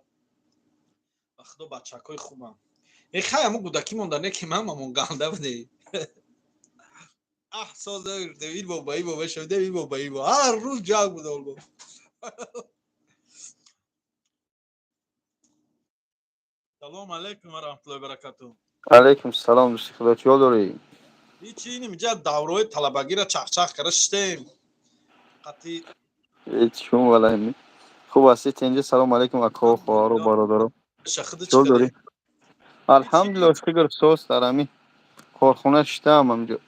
Ба худо бачакҳои хубам. Мехай аму гӯдаки мондане ки ман мамон галда буде. ساز دوید بابایی شده این بابایی هر روز جنگ بود اول بابا. سلام علیکم و رحمت الله و برکاته. علیکم السلام دوستی خدا چیکار داری؟ هیچی اینجا دورای طلبگی را چخ کرشتیم. قطعی هیچ والله خوب هستید اینجا. سلام علیکم اکا و خواهر و برادرم. شخص چیکار چکره؟ داری؟ الحمدلله شکر سوست دارمی. کارخونه شتم همجا.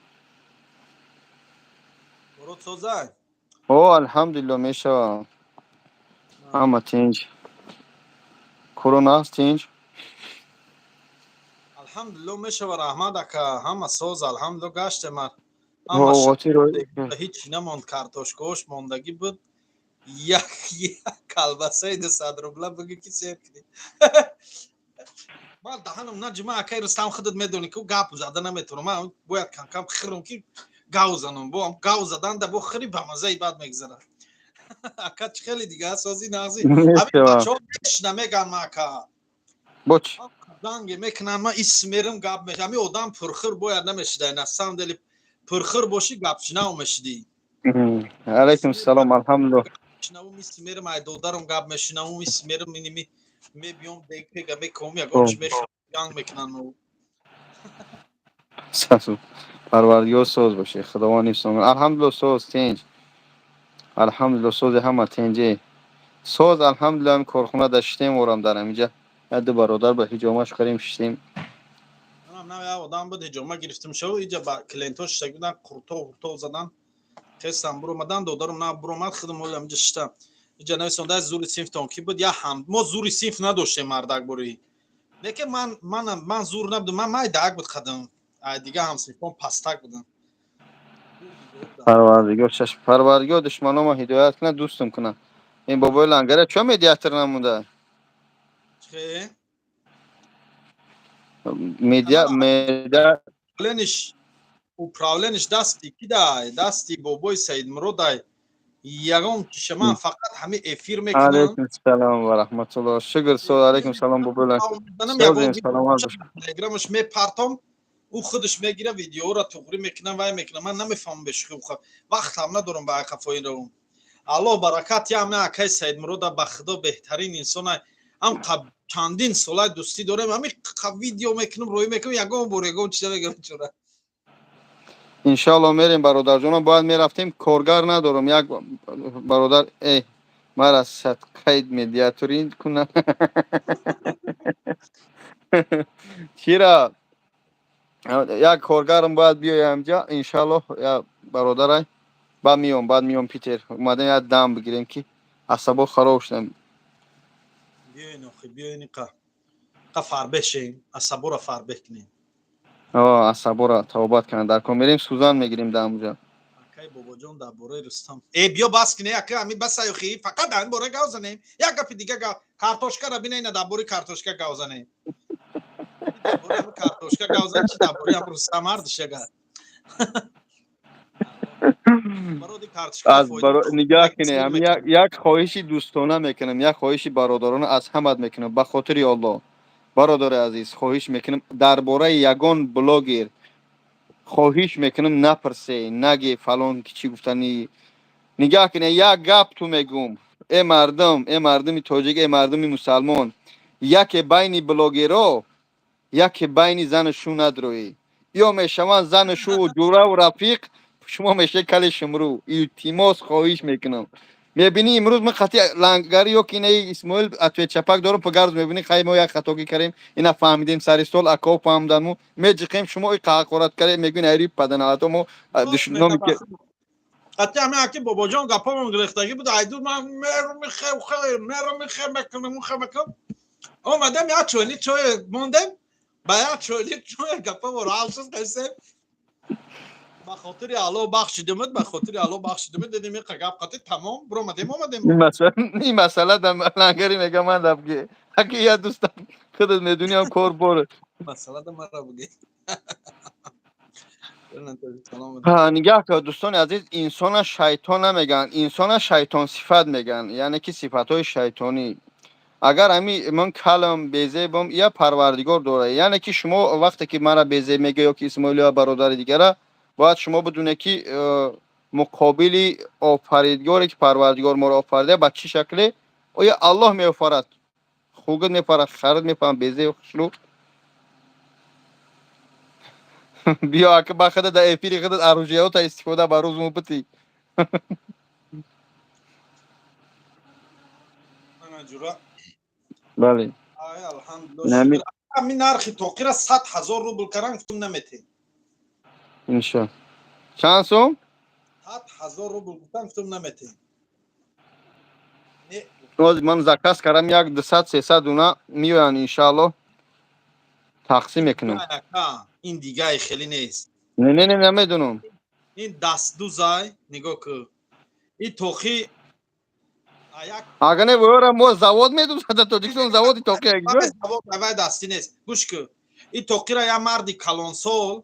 برو سوزای. او الحمدلله میشه. همه تینج. کرونا است تینج. الحمدلله میشه و رحمت اکا همه سوز الحمدلله گشته من. همه او شد واتی رو هیچی نماند کارتوشکوش موندگی بود. یک کلبسه 200 روبله بگی کی سیر کنی. من دهنم نجمع اکای رستم خودت میدونی که گپ زدن نمیتونم. من باید کم خیرم که گاو زنم با گاو زدن ده با خری به مزه بعد میگذره. اکا خیلی دیگه سازی نازی. همین میشه. بچه‌ها نمیگن ما اکا. بچ. زنگ میکنن ما اسمرم گپ میشه. همین آدم پرخور باید نمیشده. نسام دلی پرخور باشی گپش نمیشدی. علیکم السلام الحمدلله. شنو میسمرم ای دودارم گپ میشنو میسمرم مینی می بیام دیگه میکوم یگانش او میخوام جنگ میکنن. ساسو پروردگار سوز باشه خداوند سوز. الحمدلله سوز تینج. الحمدلله سوز همه تینجی. سوز الحمدلله هم کارخونه داشتیم ورم دارم اینجا. دو برادر به حجامش کریم شدیم. منم نه آدم بود هجوما گرفتم شو اینجا با کلینتوش شگیدن قرطو زدن قسم برو مدن دودارم نه برو مد خدم ولم اینجا شتا اینجا نه سونده زوری سینف تونکی بود یا هم ما زوری سینف نداشتیم مردک بروی لیکن من زور نبودم من مای داگ بود خدم دیگه هم سینفون پستک بودن پروردگار چشم پروردگار دشمنامو هدایت کنه دوستم کنه. این بابای لنگره چه مدیاتر نمونده؟ چه مدیا پرابلمش پرابلمش دستی کی دای دستی بابای سید مرودای یگام شما فقط همه افیر میکنن علیکم السلام و رحمت الله. شکر سوز علیکم السلام بابای دنم سوز یگام این ویدیو سلامت باش. تلگرامش میپرتم او خودش میگیره ویدیو را توغری میکنه و میکنه من نمیفهمم بهش وقت هم ندارم با خفای رو الله برکت یا من اکای سید مرود به خدا بهترین انسان هم چندین سال دوستی دارم همین ویدیو میکنم روی میکنم یگام بورگم چیزا میگم چرا ان شاء الله میریم برادر جونم. باید میرفتیم کارگر ندارم. یک برادر ای مرا صد قید مدیاتورین کنه. چرا یک کارگرم باید بیایم اینجا ان شاء الله. یا برادرای بعد میام پیتر اومدن یک دم بگیریم که عصبا خراب شدن. بیاین اخی بیاین فر بشین عصبو را فر بکنین عصبا را توبت کنن در کن میریم سوزان میگیریم در اونجا. اکای بابا جان در باره رستم ای بیا باس کنی اکای همین بس ایخی فقط در باره گاو زنیم یک گپ دیگه کارتوشکا را بینین در باره کارتوشکا گاو زنیم در باره هم کارتوشکا گاو زن چی در باره هم رستم اردشگا برای کارتوشکا از فایده نگاه کنی هم یک خواهشی دوستانه میکنم. یک خواهشی برادرانه از همت میکنم به خاطر الله. برادر عزیز خواهش میکنم درباره یگان بلاگر خواهش میکنم نپرسی نگی فلان که چی گفتنی. نگاه کنی یک گپ تو میگم ای مردمی تاجیک ای مردمی مسلمان یک بین بلاگرها یک بین زن شو ندروی یا میشوند زن شو جوره و رفیق شما میشه کل شمرو التماس خواهش میکنم. میبینی امروز من خطی لنگری یا که نه اسماعیل اتوی چپک دارم پگرز میبینی خیلی ما یک خطاکی کردیم اینا فهمیدیم سر استول اکاو فهمیدن میجقیم شما این قاقورت کرد میگین ایری بدن اتمو دشنامی که حتی همه اکی بابا جان گپا من گرفتگی بود ایدو من مرو میخه مکنم اومدم یا چولی چوی موندم با یا چولی چوی گپا و رالسز قصه با خاطر الله بخشیدمت با خاطر الله بخشیدمت دیدیم این گپ قطعی تمام برو اومدیم این مسئله در لنگری میگم من دبگی اکی یا دوستم خودت میدونی هم کار باره. مسئله ده مرا بگی نگاه که دوستان عزیز انسان شیطان نمیگن انسان شیطان صفت میگن یعنی که صفت های شیطانی. اگر همی من کلم بیزه بم یا پروردگار داره یعنی که شما وقتی که مرا بیزه میگه یا که اسماعیل یا برادر دیگره باید شما بدونه که مقابل آفریدگاری که پروردگار ما را آفریده به چه شکله آیا الله می آفرد خوگت می پرد خرد می پرد بیزه و خشلو بیا اگه بخدا در اپیری خودت اروجیات استفاده بر روز مبتی انا جورا بله ای الحمدلله نمی شکر همین نرخی توقی را 100,000 روبل کردن گفتم نمیتین انشا چند سوم 100,000 روبل گفتم نمیتین نه روز من زکاس کردم یک 200 300 دونا میوان انشالله تقسیم میکنم این دیگه خیلی نیست نه نه نه نمیدونم این دست دوزای نگاه که این توقی یک اگه نه برم ما زواد میدونم تا تاجیکستان زوادی توقی یک جای دوای دستی نیست گوش که این توقی را یک مردی کلانسول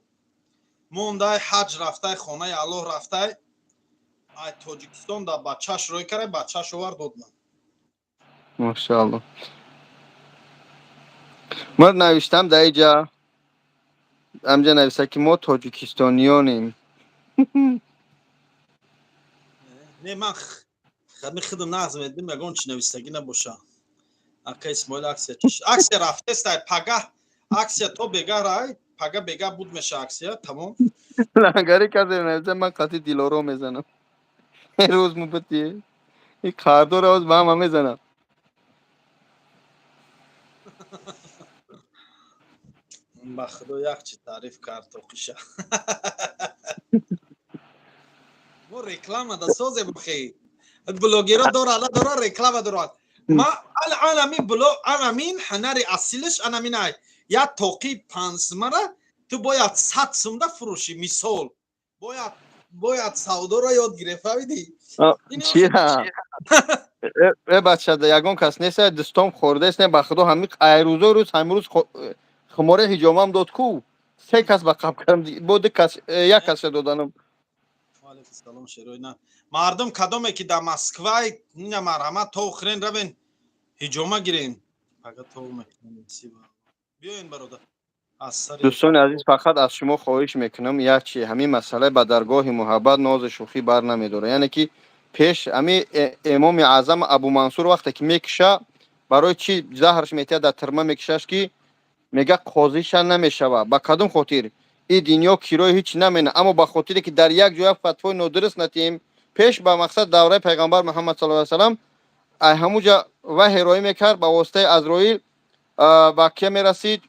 مونده حج رفته خانه الله رفته ای تاجیکستان در بچهش روی کرده بچهش آورد داد من ماشاءالله من نوشتم در اینجا امجا نوشته که ما تاجیکستانیانیم نه من خودم نظم ایدیم یکان چی نویستگی نباشه اکا اسماعیل اکسیا چیش اکسیا رفته است پگه اکسیا تو بگه رای پگه بگه بود میشه اکسیا تمام لنگری کرده نوشته من قطعی دیلارو میزنم این روز مبتیه این کاردو روز با هم میزنم با خدا یک چی تعریف کرد تو قیشه مو رکلام دا سوزه بخی بلوگیرا داره رکلام داره ما الان همین همین هنر اصیلش همین ای یا توقی 5 مره تو باید 100 سومده فروشی مثال باید سودا را یاد گرفته بودی چیه ای بچه ده یکان کس نیست دستام خورده است نه بخدا همین ایروزو روز همین روز خماره هجامه هم داد کو 3 کس با قب کردم بوده کس یک کس دادنم علیکم سلام شروع نه مردم کدومه که در مسکوای نه مرحمت تو خرین روین هجومه گیرین فقط تو مکنین سیبا بیاین برادر از سر دوستان عزیز فقط از شما خواهش میکنم یک چی همین مسئله به درگاه محبت ناز شوخی بر نمیداره یعنی که پیش همین امام اعظم ابو منصور وقتی که میکشه برای چی زهرش میتیه در ترمه میکشش که میگه قاضیش نمیشوه با کدوم خاطر این دنیا کیروی هیچ نمینه اما با خاطری که در یک جای فتوای نادرست نتیم پیش به مقصد دوره پیغمبر محمد صلی الله علیه و سلم همونجا و هروی میکرد با واسطه عزرائیل با کی میرسید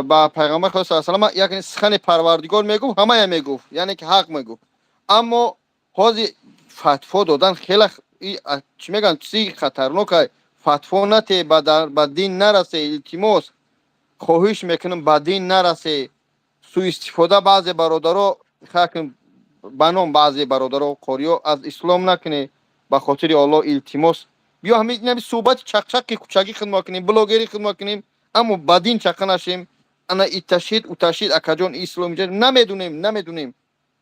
با پیغمبر خدا صلی الله علیه و سلم یک سخن پروردگار میگفت همه میگفت یعنی که حق میگفت اما حاضی فتوا دادن خیلی چی میگن چیزی خطرناکه فتوا نتی با دین نرسه التماس خواهش میکنم با دین نرسه سوء استفاده بعضی برادرها خاکم بنام بعضی برادرها قاریا از اسلام نکنه به خاطر الله التماس بیا همین نمی صحبت چقچق کوچگی خدمت کنیم بلاگری خدمت کنیم اما با دین چقه نشیم انا ایتشید و تشید اکجان اسلام نمیدونیم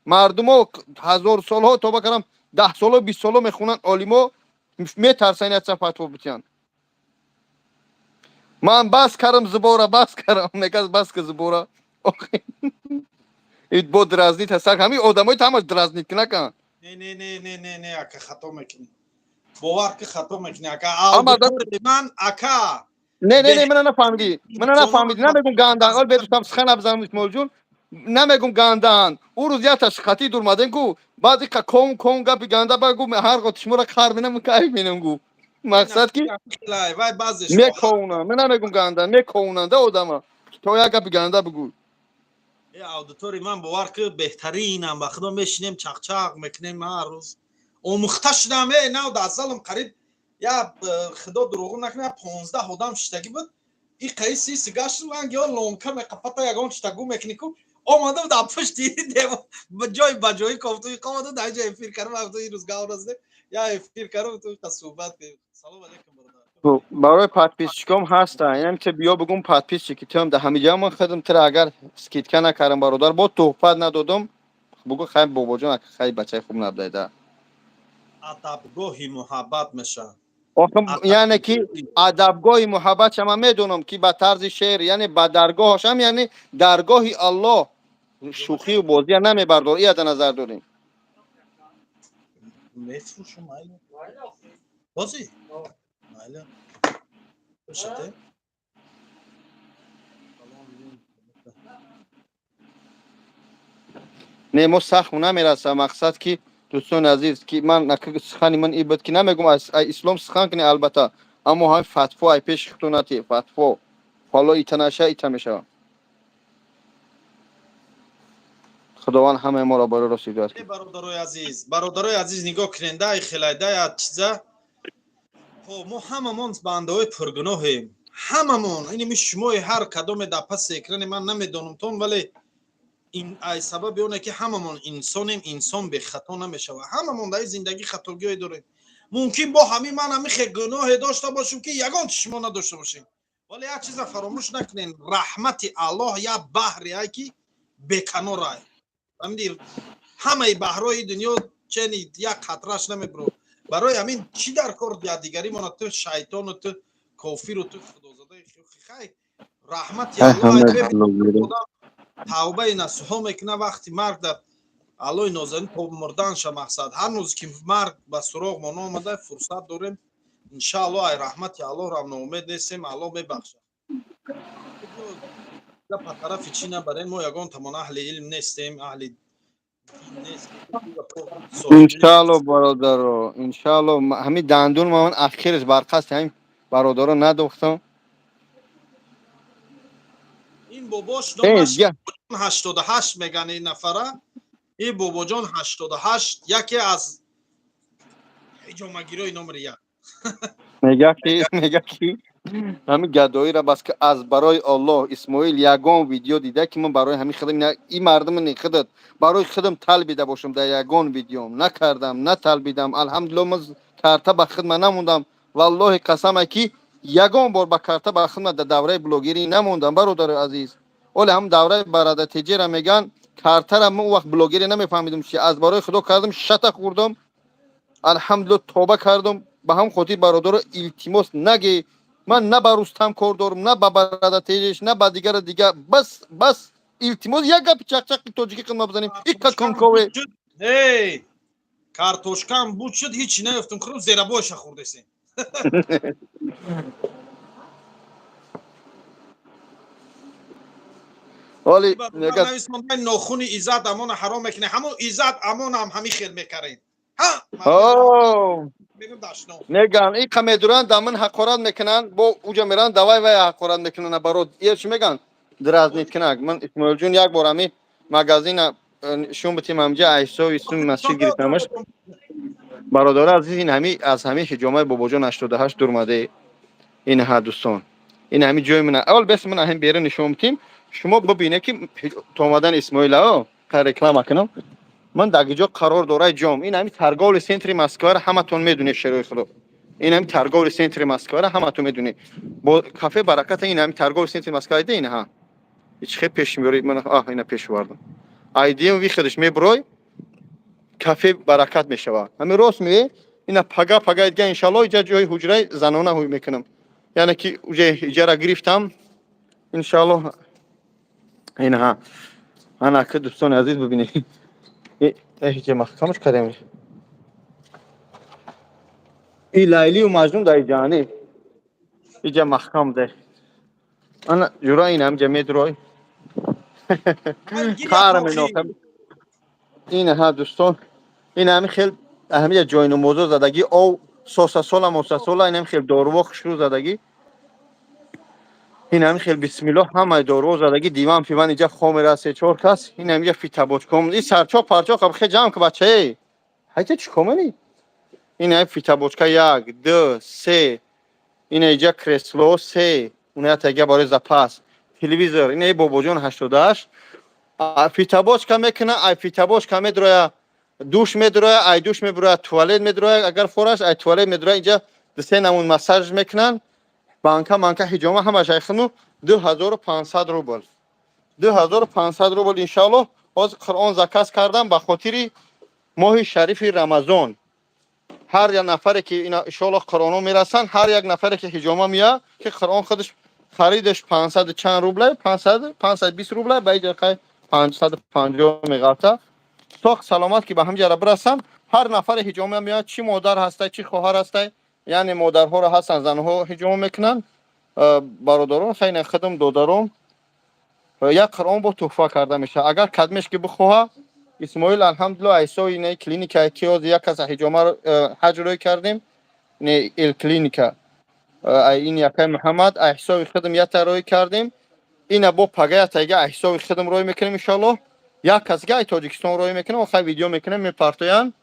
مردم ها 1000 سال ها توبه کردم 10 سال 20 سال میخونن عالما میترسن از فتوا بتیان من بس کردم زبوره بس کردم میگه بس که زبوره این با درازنیت هست همین آدمای تماش درازنیت نکن نه اکا خطا میکنی باور که خطا میکنی اکا اما آدیتور من اکا نه من نفهمیدی نمیگم گاندان اول بیرون سخن ابزارم موجود نمیگم گاندان او روز یا تشخیصی دور مادن گو بعدی که کم گپی گاندا بگو هر قطش مرا کار بینم کای بینم گو مقصد کی وای بازش میکونه من نمیگم گاندان میکونه ده آدم تو یا گپی گاندا بگو ای آدیتوری من باور که بهترینم با خدا میشینیم چق میکنیم هر روز آموخته شدم نه در سالم قریب یا خدا دروغ نکنه 15 آدم شتگی بود این قیسی سیگاش من یا لونکا مقفتا یگان شتگو میکنی کو آمده بود پشتی دیو بجای کوفتوی قامده در جای افیر کردم تو این روز گاو رسیده یا افیر کردم تو صحبت سلام علیکم برادر برای پادپیس چیکام هست یعنی که بیا بگم پادپیس چی که در همینجا من خودم تر اگر سکیت نکردم برادر با تحفه ندادم بگو خیر بابا جان خیر بچه خوب نبوده ادبگاهی محبت میشه یعنی که ادبگاه محبت شما میدونم که به طرز شعر یعنی به درگاهش هم یعنی درگاه الله شوخی و بازی نمیبردار ای در نظر داریم میفروشم مایل بازی مایل بشته نمو سخت نمیرسه مقصد که دوستان عزیز که من سخنی من ای بود که نمیگم از اسلام سخن کنی البته اما های فتوا ای پیش خطونتی فتوا حالا ایتنشه ایت میشه خداوند همه ما را برای راست هدایت کنه برادرای عزیز نگاه کنین دای خلیده یا چیزا خب ما هممون بنده های پرگناهیم هممون این شما هر کدام در پس اکران من نمیدونم تون ولی این ای سبب اونه که هممون انسانیم انسان به خطا نمیشه و هممون در زندگی خطاگی داریم ممکن با همین من همین گناه داشته باشیم که یگان شما نداشته باشیم ولی یک چیز فراموش نکنین رحمت الله یا بحری که بیکنار ای همین همه بحرای دنیا چنید یک قطرهش نمیبرو برای همین چی در کار دیگری ما تو شیطان و تو کافر و تو خدازاده خیلی رحمت الله توبه نصوحا میکنه وقتی مرگ در علای نازنین تا مردنش مقصد هنوز که مرگ به سراغ ما نامده فرصت داریم انشاءالله ای رحمت الله را ناامید نیستیم الله میبخشه در طرف چی نبرین ما یگان تمام اهل علم نیستیم اهل دین نیستیم انشالله برادر انشالله همین دندون ما من اخیرش برقصد همین برادر رو ندوختم این باباش نامش 88 میگن این نفره این بابا جان 88 یکی از حجامگیرای نمره یک میگه کی همین گدایی را بس که از برای الله اسماعیل یگان ویدیو دیده که من برای همین خودم این مردم نخدت برای خودم طلبیده باشم در یگان ویدیوم نکردم نه طلبیدم الحمدلله من کارتا به خدمت نموندم والله قسم کی یگان بار با کارتا به خدمت در دوره بلوگری نموندم برادر عزیز ولی هم دوره برادر تجاری میگن کارتا را من وقت بلوگری نمیفهمیدم چی از برای خدا کردم شتا خوردم الحمدلله توبه کردم به هم خاطر برادر التماس نگی من نه با رستم کار دارم نه با برادر تیجش نه با دیگر بس التماس یک گپ چق توجیه کنم بزنیم این کنکوه ای کارتوشکم بود شد هیچ نگفتم خرو زیر باش خوردسین ولی نگه ناخون ایزاد امان حرام میکنه همون ایزاد امان هم همین خیل میکرین ها بگم داشتم نگم این کمدران دامن حقارت میکنن با اوجا میرن دوای و حقارت میکنن برات چی میگن دراز میکنن من اسماعیل جون یک بار همین مغازین شون بتیم همجا ایسو اسم مسجد گرفتمش برادر عزیز این همین از همین حجامه بابا جان 88 درمده این ها دوستان این همین جای من اول بس من هم بیرون نشون میدم شما ببینید که تو اومدن اسماعیل ها رکلام کنم من در اینجا قرار داره جام این همین ترگول سنتر مسکو همتون میدونید شروع خدا این همین ترگول سنتر مسکو همتون میدونید با کافه برکت این همین ترگول سنتر مسکو ایده این ها هیچ خیلی پیش میبرید من اینا پیش وردم ایده وی خودش میبروی کافه برکت میشوه همین راست میگه اینا پگا دیگه ان شاء الله اینجا جای حجره زنانه هوی میکنم یعنی که اجاره گرفتم ان شاء الله اینها انا که دوستان عزیز ببینید هیچ محکمش کردیم این لیلی و مجنون در جانی اینجا محکم ده انا جورا این هم جمعی دروی خارم اینو این ها دوستان این همین خیلی اهمیت جوین موضوع زدگی او سوسا این هم خیلی داروخ شروع زدگی این همین خیلی بسم الله همه دارو زدگی دیوان پیوان اینجا خمر سه چهار کس این هم یه فیتابوچ کم این سرچاق پرچاق خیلی جمع که بچه هیچ چی کمونی این هم فیتابوچکا 1 2 3 این اینجا کرسلو 3 اون تاگه برای زپاس تلویزور این بابا جون 88 فیتابوچکا میکنه ای فیتابوچکا میدروه دوش میدروه ای دوش میبره توالت میدروه اگر فورش ای توالت میدروه اینجا دسته نمون مساج میکنن بانکا حجامه همه شیخنو 2500 روبل 2500 روبل انشالله از قرآن زکات کردم به خاطر ماه شریف رمضان هر یک نفری که اینا انشالله قرآن میرسن هر یک نفری که حجامه میاد که قرآن خودش خریدش 500 چند روبل 520 روبل به اینجا 550 میقاطع ساخت سلامت که به هم جرا برسم هر نفر هجوم میاد چی مادر هسته چی خواهر هسته یعنی مادرها رو هستن زنها هجوم میکنن برادران خیلی خدم دادرم یک قرآن با تحفه کرده میشه اگر کدمش که بخواه اسماعیل الحمدلله ایسا اینه کلینیک کیاز یک کس هجوم رو حج روی کردیم نه ال کلینیکا این یکی محمد احساس خدم یک روی کردیم اینا با پگاه تایگه احساس خدم روی میکنیم انشالله یک کس گای تاجیکستان روی میکنه و خیلی ویدیو میکنه میپرتوین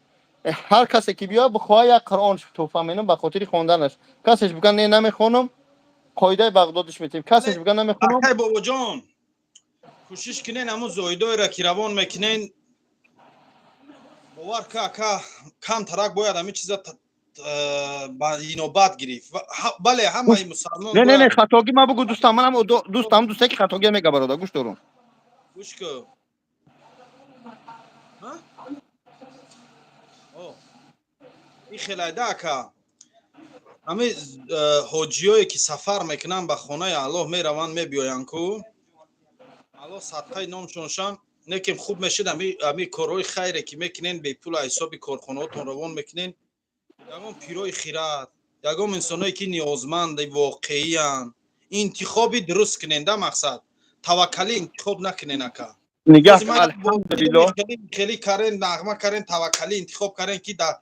هر کسی که بیا بخواه یک قرآن تحفه مینم به خاطر خواندنش کسیش بگن نه نمیخونم قاعده بغدادش میتیم کسیش بگن نمیخونم اکای بابا جان کوشش کنین همون زایدای را که روان میکنین باور که اکا کم ترک باید همین چیزا اینوبت گرفت بله همه مسلمان نه باید خطاگی ما بگو دوستم منم دوستم دوسته که خطاگی میگه برادر گوش دارم گوش که این خیلی داکا همه حاجیایی که سفر میکنن به خانه الله میروند میبیاین کو الله صدقه نامشونشان نکیم خوب میشید همین کارهای خیره که میکنین به پول حساب کارخانهاتون روان میکنین یگان پیروی خیرات یگان انسانایی که نیازمند واقعی ان انتخابی درست کنین ده مقصد توکلی انتخاب نکنین اکا نگاه باز من الحمدلله خیلی کارن نغمه کارن توکلی انتخاب کارن که در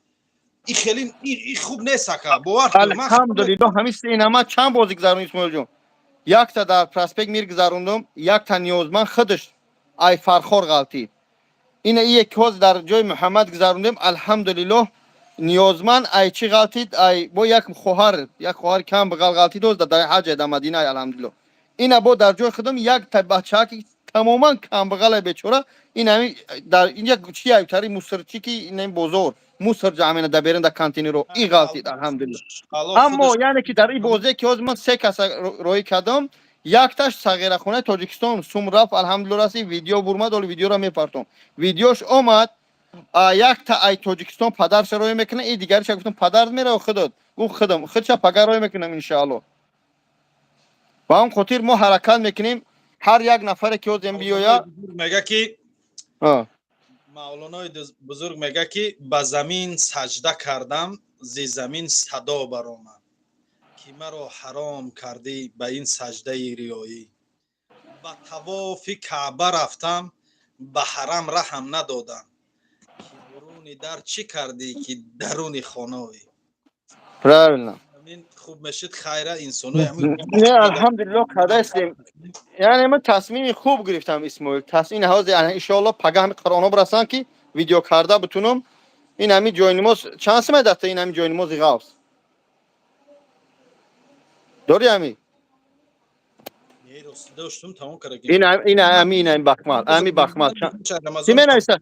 این خیلی این خوب نیست اکا باور کن من الحمدلله همین سینما چند بازی گذارون اسماعیل جون یک تا در پراسپکت میر گذاروندم یک تا نیوزمن خودش ای فرخور غلطی این یک کوز در جای محمد گذاروندم الحمدلله نیوزمن ای چی غلطید ای با یک خواهر کم بغل غلطی دوست در حج در مدینه الحمدلله این با در جای خودم یک تا بچه که تماما کم بغل بیچاره این همین در این یک چی ایتاری مصرچی که این بزرگ مصر جامعه در بیرون در کانتینی رو این غلطید الحمدلله اما یعنی که در این بازی که از من سه کس روی کردم یک تاش صغیره خونه تاجیکستان سوم رفت الحمدلله راسی ویدیو برمد ولی ویدیو را میپرتم ویدیوش اومد یک تا ای تاجیکستان پدرش روی میکنه این دیگرش گفتم پدر میره و خودت گفت خودم خودش پگاه روی میکنم ان شاء الله با هم خاطر ما حرکت میکنیم هر یک نفر که از ام بیویا میگه که مولانای بزرگ میگه که به زمین سجده کردم زی زمین صدا برآمد که مرا حرام کردی به این سجده ریایی به طواف کعبه رفتم به حرم رحم ندادم که برون در چی کردی که درون خانه‌ای правильно همین خوب میشد خیره انسانای همین نه الحمدلله کده استیم یعنی من تصمیم خوب گرفتم اسماعیل تصمیم حاضر ان شاء الله پگاه هم قرآن برسان که ویدیو کرده بتونم این همین جای نماز چند سمه داده این همین جای نماز غوث داری همین داشتم تمام این همین بخمال همین بخمال کime neyse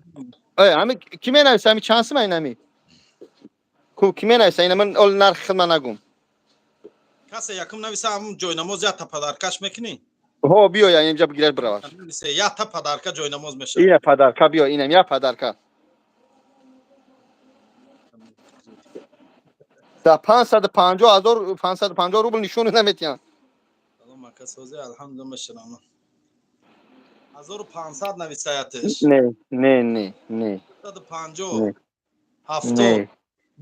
همین kime neyse همین چند سمه این همین کو kime neyse این من اول نرخ خدمت نگم کسی یکم نویسه همون جای نماز یا تا پدرکش میکنی ها بیا یا اینجا بگیر براش یا تا پدرکه جای نماز میشه این پدرکا بیا اینم یا پدرکا تا 550 روبل نشون نمیتیان سلام مکسوزی الحمدلله میشنم 1500 نویسایتش نه نه نه نه 150 70 نه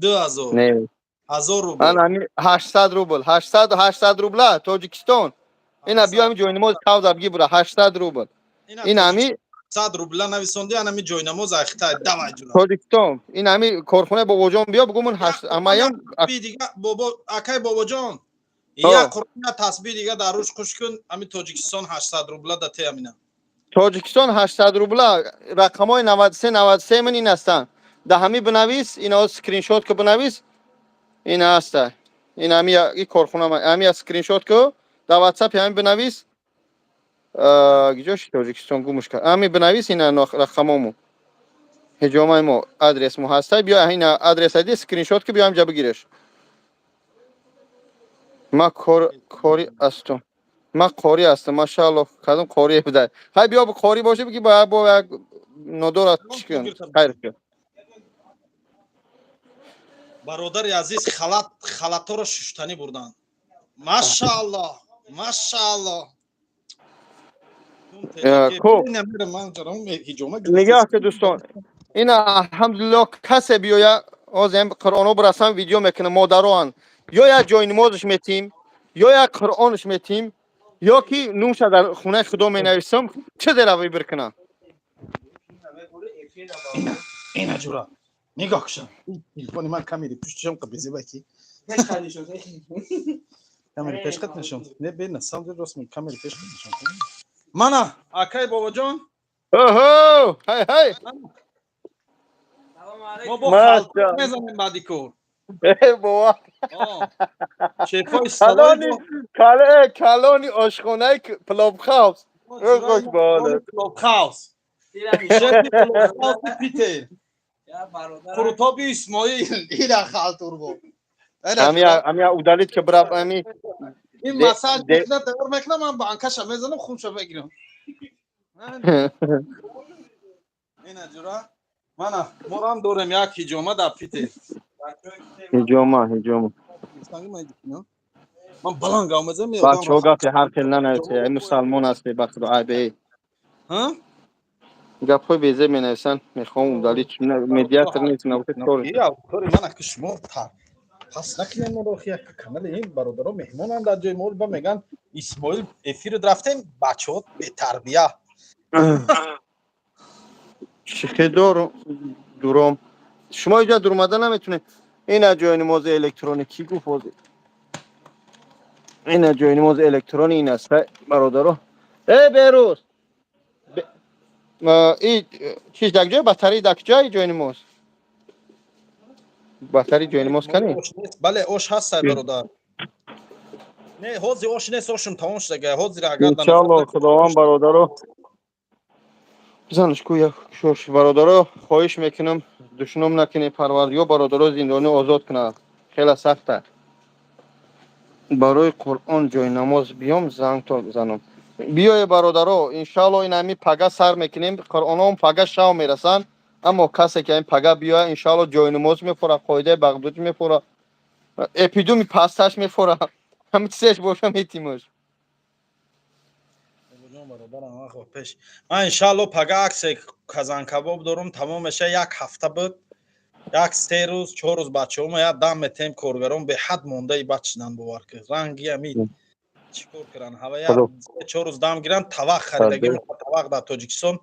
2000 نه 1000 روبل انا 800 روبل 800 روبل تاجیکستان اینا بیا می جوین نماز کاودا بگی برا 800 روبل این همی 100 روبل نویسوندی انا می جوی نماز اختا دوا جون تاجیکستان این همی کارخونه بابا جان بیا بگو من 8 اما یم دیگه بابا اکای بابا جان یک قرآن تسبیح دیگه در روش خوش کن همین تاجیکستان 800 روبل داته همینا تاجیکستان 800 روبل رقمای 93 من این هستن ده همی بنویس اینا اسکرین شات که بنویس این هست این همی این کارخونه همی اسکرین شات که در واتساپ همی بنویس گیجاش تاجیکستان گومش کرد همی بنویس این رقمامو هجومای ما آدرس مو هسته بیا این آدرس دی اسکرین شات که بیا همجا بگیرش ما کاری هستم ما قاری هستم ماشاءالله کدوم قاری بده های بیا با قاری باشه بگی با ندارد چیکن خیر کن برادر عزیز خلطا رو ششتنی بردن ماشاءالله ماشاءالله خب نمیره من جرام هیجومه نگاه که دوستان اینا الحمدلله کسی بیاید از این قرآن برسن ویدیو میکنه مادران یا یا جای نمازش میتیم یا قرآنش میتیم یا کی نوش در خونه خدا می نویسم چه دروی برکنه اینا جورا نگاه کشم تلفن من کامیری پشتشم قبیزه باکی کامیری پیش قد نشون نه بین سال درست کامیری پیش قد نشون مانا اکای بابا جان اوهو های های ما با خالق ماشا میزنیم بعدی کور بابا شیفای سلای کلانی با کلانی آشخانه پلاب خواه جورای خوش ما باله کلوب خاوس شیفی کلوب خاوس پیتر خروطابی اسماعیل اینا خالتور بو اینا جورا همیا اودالیت که براب همی این مساج میکنه دور میکنه من بانکش میزنم خونشو بگیرم اینا جورا مانا موران دورم یک هجومه دا پیتر هجوما سانگی من دیکنم من بلنگ آمدم میادم بچه ها رخت گفت هر خیلی ننویسه این مسلمان است بخدا عبی ها گپ های بیزه می نویسن میخوام اودالیت مدیاتر نیست نوکت کاری یا کاری من اکش شما تا پس نکنیم ما رو خیلی کامل این برادرها مهمانند در جای مول با میگن اسماعیل افیر رفتیم بچه ها به تربیه چخه دورم شما اینجا دور اومدن نمیتونه این جای نماز الکترونیکی گفت این جای نماز الکترونی این است برادرها ای بیروز این چیز دک جای بطری دک جای نماز بطری جای نماز کنی بله اوش هست برادر نه حوزی اوش نیست اوشم تمام شده حوزی را اگر در انشالله خداوند برادرها زنش کو یک شوش برادرها خواهش میکنم دشنام نکنه پروردگار برادرها زندانی آزاد کنه خیلی سخته برای قرآن جای نماز بیام زنگ تا زنم بیای برادرها انشالله این همی پگه سر میکنیم قرآن هم پگه شو میرسن اما کسی که این پگه بیای انشالله جای نماز میفوره قاعده بغداد میفوره اپیدومی پستش میفوره همین چیزش باشه میتیمش برادرم خب پیش من انشالله پگه عکس کازان کباب دارم تمام میشه یک هفته بود یک 3 روز 4 روز بچه هم یا دم تیم کارگران به حد مونده ای بچنن بوار که رنگی همی چیکار کردن هوا یا خدا 4 روز دم گیرن طبق خریدگی خدا میخواد طبق در تاجیکستان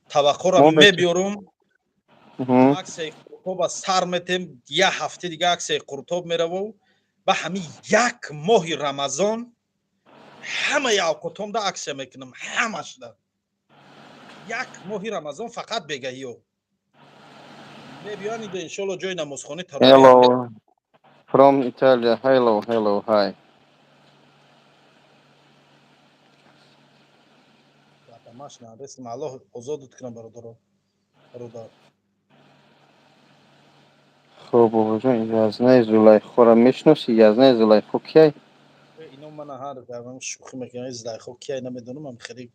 طبق را ما میتونیم میبیارم عکس قرطوب سر میتیم یه هفته دیگه عکس قرطوب میروم و همین یک ماه رمضان همه یاقوتم دا عکس میکنم همش دا یک ماه رمضان فقط بگهی و میبیانی ده انشالله جای نمازخانه تراویح هم میرم hello from Italia hello hi همش نه رسم الله آزادت کنم برادر خب بابا جان یزنه زلیخا را میشناسی یزنه زلیخا کی اینو من هر دفعه شوخی میکنم زلیخا کی نمیدونم من خیلی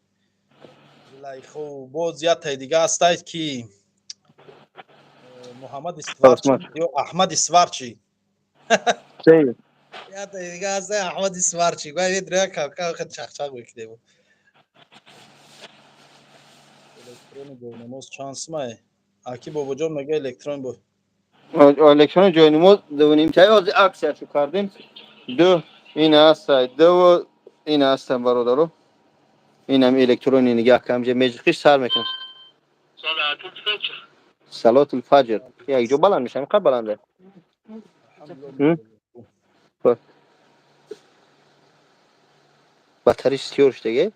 زلیخا باز یا تا دیگه هست که محمد قسمت اسوارچی یا احمد اسوارچی سی یا تا دیگه هست احمد اسوارچی باید دریا که خود چخ بکنه بود الکترون جای نماز چانس ماه اکی بابا جان میگه الکترون بود الکترون جای نماز دو نیم تایی از عکسشو کردیم دو این هست دو این هست برادرو این هم الکترونی نگاه کنم جه مجلقش سر میکنم صلات الفجر یک جو بلند میشم قد بلنده خب بطریش سیورش دیگه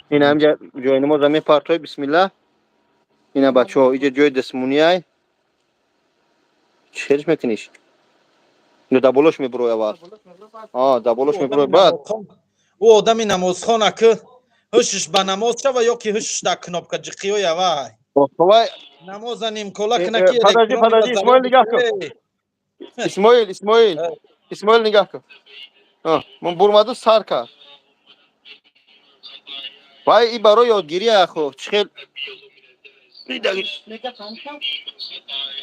این هم جای نماز همه پارتای بسم الله اینا بچه ها اینجا جای دسمونی های چهرش میکنیش اینو دبولش میبروی اول دبولش میبروی بعد او آدمی نمازخانه که هشش به نماز شوه یا که هشش در کنابکه جقی های وای خواه نماز نیم کولا کنه که الکترونی و پدرجی اسماعیل ضرب نگاه کن اسماعیل نگاه کن من برمدو سر کرد وای این برای یادگیری اخو چخیل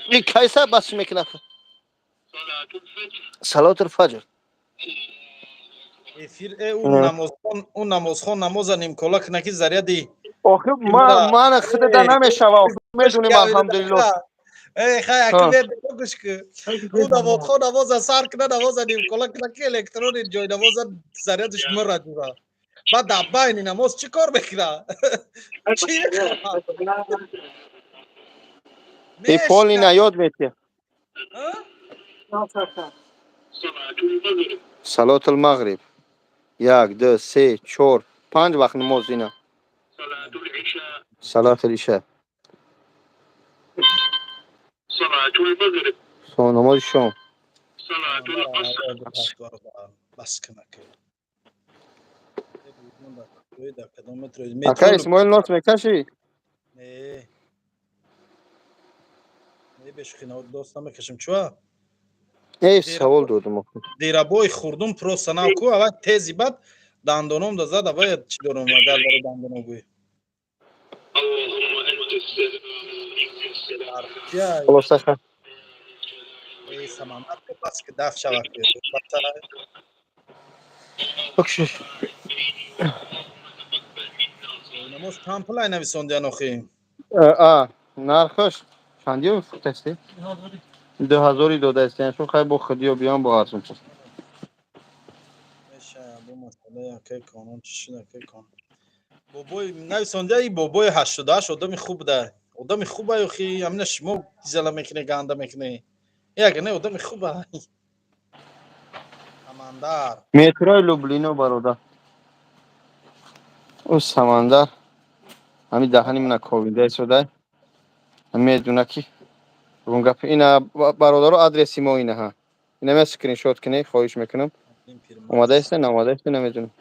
این کیسه بس میکنه صلات الفجر ефир اون نمازخوان نمازنیم کلا کنکی زریادی آخه من خود در نمیشوه آخه میدونیم الحمدلله ای خیلی اکی گوش که اون نمازخوان نماز سر کنه نمازنیم کلا کنکی الکترون جای نماز زریادش مرد جورا بعد دبه اینی نماز چی کار بکنه چی میخواه ای پولی نیاد میتی صلات المغرب 1 2 3 4 5 وقت نماز اینا صلات العشاء نماز شام بس کنکه اکا اسماعیل نوت میکشی نه بشخینه دوست نمیکشم چوه ای سوال دادم دیرابای خوردم پروسناو کو اول تیزی بعد دندانم دا زد اول چی دارم اگر برای دندانم گوی خلاص اخر ای سمندر بس که دفع شود بکشش نماز تمپل ای نویسنده نخی نرخش چندی هم فکتستی 2000 داده است چون خیلی با خودی و بیان با ارزون میشه بو مسئله که کانون چی شده که کانون بابای نویسنده ای بابای 88 آدم خوب ده آدم خوبه یا خی همین شما زلا میکنه گنده میکنه یک نه آدم خوبه سمندر مترای لوبلینو برادر او سمندر همین دهنی من کوبیده شده میدونه کی اون گپ اینا برادر آدرسی ما اینه ها اینا من اسکرین شات کنی خواهش میکنم این اومده پیرمرد است نه اومده است نمیدونم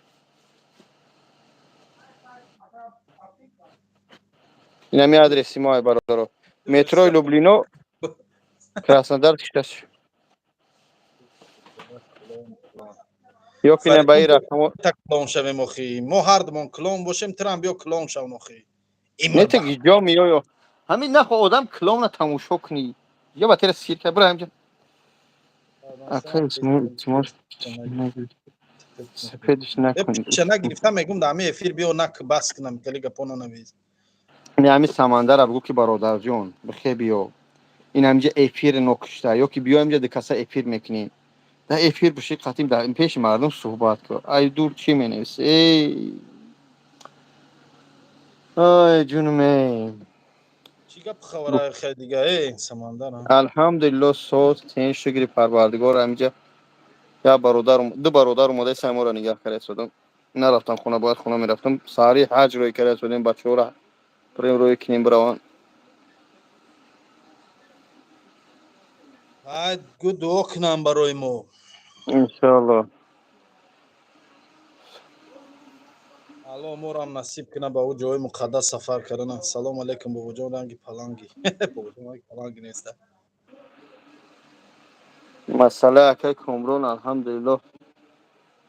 اینا می آدرسی ما برادر مترو لوبلینو کراسنودار کشتش یا که نه فریدون بای رقم تا کلون شویم اخی ما هر دمان کلون باشیم ترام بیا کلون شون اخی نه ایمر تا بخت گیجا میو همین نه خو آدم کلون تماشا کنی یا بهتر سیر که برای همجا اکا اسمش سپیدش نکنید چه نگرفتم میگم دامه افیر بیا نک بس کنم کلی گپونو نویز نه همین سمندر بگو که برادر جون بخی بیا این همجا افیر نکشته یا که بیا همجا دکاسه افیر میکنی ده افیر بشه قطیم در این پیش مردم صحبت کن ای دور چی مینویسی ای جونم چی گپ خبره خیلی دیگه ای سمندر الحمدلله صوت تین شکر پروردگار همجا یا برادر دو برادر اومده سمو را نگاه کرده شدم نرفتم خونه باید خونه میرفتم ساری حج روی کرده شدیم بچه ها را بریم روی کنیم بروان بعد گو دعا کنم برای ما انشالله الله ما را هم نصیب کنه به او جای مقدس سفر کردن سلام علیکم بابا جان رنگی پلنگی بابا جان پلنگی نیست مسئله اکای کمرون الحمدلله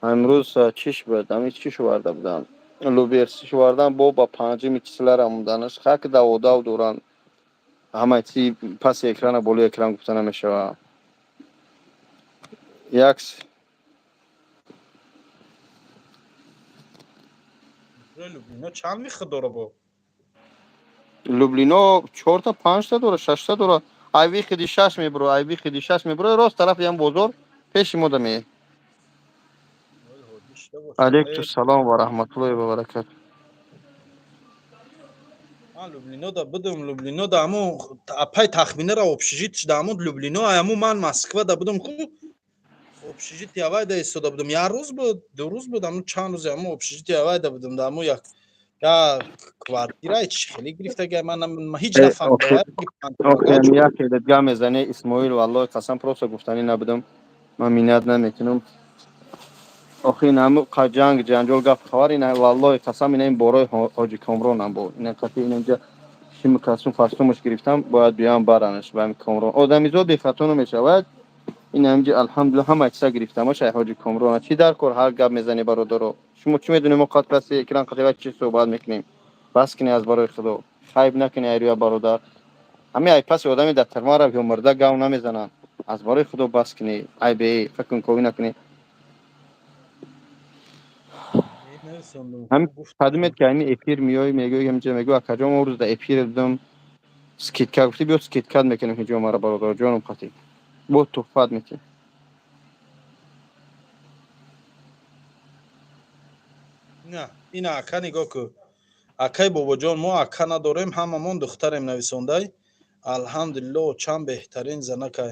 امروز چیش بود امی چیش ورده بودن لوبیرسیش وردن با پنجمی چیسلر هموندنش خاک دوادا و دوران همه چی پس اکران بولو اکران گفته نمیشه یکس لوبلینا چند میخه داره با لوبلینو 4 تا 5 تا دوره 6 تا دوره ایوی خدی 6 میبرو ایوی خدی 6 میبرو راست طرف هم بازار پیش مودمی علیکم السلام و رحمت الله و برکاته لوبلینا دا بدم لوبلینا دا همون اپای تخمینه را общежитие دا همون لوبلینا همون من مسکو دا بدم کو общежитие авай да ایستاده بودم یک روز بود دو روز بود همون چند روز همون общежитие авай دا بدم دا همون یک کواردیرای چی خیلی گرفته که من هیچ نفهمیدم اوکی میا که دادگاه میزنه اسماعیل والله قسم پروسا گفتنی نبودم من میناد نمیکنم آخه نمو جنگ جنجال گفت خبری نه والله قسم این بارای حاجی کامران هم بود این قطعی اینجا شیم کسون فاستومش گرفتم باید بیام برانش به این کامران آدمیزاد بی خطا نمیشود این همجا الحمدلله هم اکسا گرفتم شای حاجی کامران چی در کار هر گپ میزنی برادر شما چی میدونی ما قط بس اکران قطعی چی صحبت میکنیم بس کنی از برای خدا خیب نکنی ایریا برادر همین ای پس آدمی در ترما رو مرده گاو نمیزنن از برای خدا بس کنی ای به فکر کوی نکنی نرسوندم هم خوب گفت خدمت که این اپیر میای میگه همینجا میگه اکجام اون روز در اپیر دیدم سکیت گفتی بیا سکیت میکنم اینجا مرا برادر جانم خاطی بود تو فاد میکنه نه این ака нигоҳ кӯ акаи бобоҷон мо ака надорем ҳамамон духтарем нависондай алҳамдулилло чанд беҳтарин занакай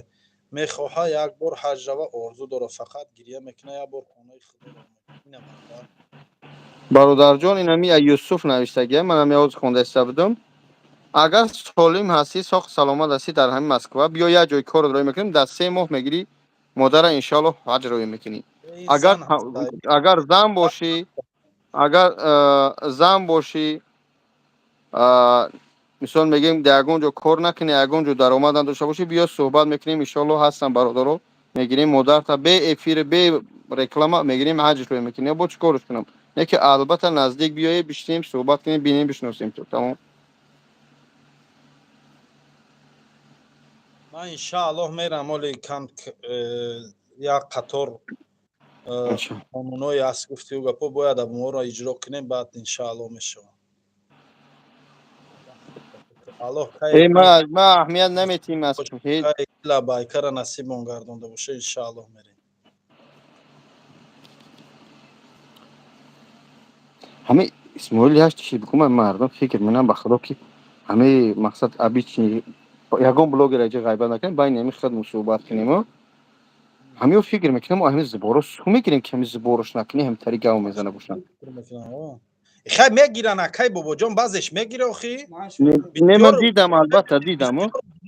мехоҳа як бор ҳаҷ рава орзу дорад фақат гирья мекуна як бор хонаи худоро ина бахтар برادر جان این همی یوسف نوشته من هم یاد خونده استبدم اگر سالم هستی ساخت سلامت هستی در همین مسکو بیا یه جای کار رو میکنیم در 3 ماه میگیری مادر انشالله حج رو میکنی ин اگر зан ҳастай اگر زن باشی اگر زن باشی مثال میگیم در یگان جا کار نکنی یگان جا درآمد نداشته باشی بیا صحبت میکنیم انشالله هستن برادرو میگیریم مادر تا به افیر به رکلام میگیریم حج رو میکنیم با چی کارش کنم نه که البته نزدیک بیای بشینیم صحبت کنیم ببینیم بشناسیم تو تمام ман иншааллоҳ мерам оли кам як қатор انشالله қонунои ҳаст гуфтиу гапо бояд аморо иҷро кунем баъд иншааллоҳ мешавад аллоҳ ای кайфи ما اهمیت نمیتیم از هیچ кайфи лабайкара насибмон гардонда боша иншааллоҳ мерем همه اسماعیل هست چی بگم من مردم فکر منم بخدا که همه مقصد ابی چی یگان بلاگر اجا غیبت نکنیم بین همین خدمت صحبت کنیم همه فکر میکنم همین زبارش شو میگیریم که همین زبارش نکنی هم طریق گاو میزنه باشن хай мегиран акай бобоҷон баъзеш мегира охи نه бисёр من دیدم البته دیدم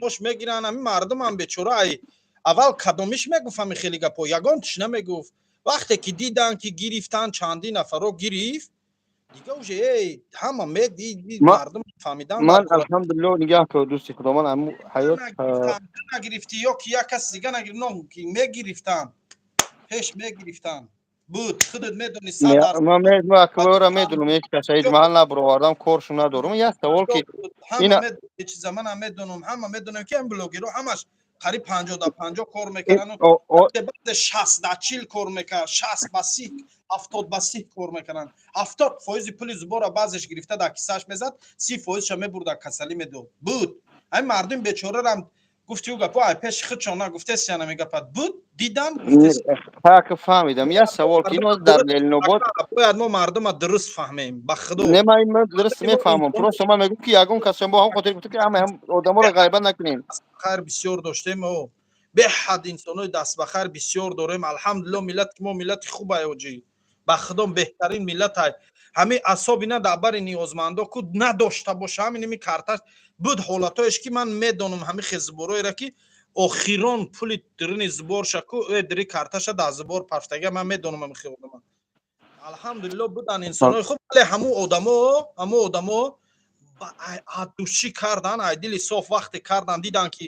мош мегиран ҳамин мардумам бечора ай аввал кадомиш мегуфт ҳамин хеле гапо ягонтиш намегуфт вақте ки дидан ки гирифтан чандин нафаро гирифт дига уже ҳама мардум фаҳмидан дар من бораи الحمدلله نگاه که دوستی خدا من همو حیات нагирифтӣ ё ки як кас дига нагирифт но ки мегирифтан пеш мегирифтан буд худат медонӣ 100% من اکبر میدونم یک کسایی محل نبروردم کارشون ندارم یه سوال که ҳама اینا медонем чиза манам медонам ҳама медонем ки ин блогерҳо ҳамаш қариб 50 кор мекардану баъзе 60-40 кор мекард 60 ба 30 70 ба 30 кор мекарданд 70% пули зубора баъзеш гирифта дар киссааш мезад 30%ша мебурда касалӣ медод буд ҳамин мардуми бечорарам гуфтиу гапо ай пеши худшон нагуфтеси яна мегапад буд дидан гуфтеси که فهمیدم یه سوال که اینو در للنوبات бояд мо мардума дуруст фаҳмем ба худо نه من درست میفهمم پروس ما میگم که یگون کسی با هم خاطر گفته که هم آدما رو غیبت نکنیم хайр бисёр доштем мо беҳад инсонои дастбахайр бисёр дорем алҳамдулилло миллат ки мо миллати хубае оҷӣ ба худо беҳтарин миллатай ҳамин асоби на дар бари ниёзмандо ку надошта боша ҳамин ими карташ буд ҳолатоеш ки ман медонам ҳамин хел зубороеро ки охирон пули дирини зуборша ку дири карташа дар зубор пафтага ман медонам ҳамин хел одама алҳамдулилло будан инсонои хуб вале ҳамун одамо душӣ кардан ай дили соф вақте кардан дидан ки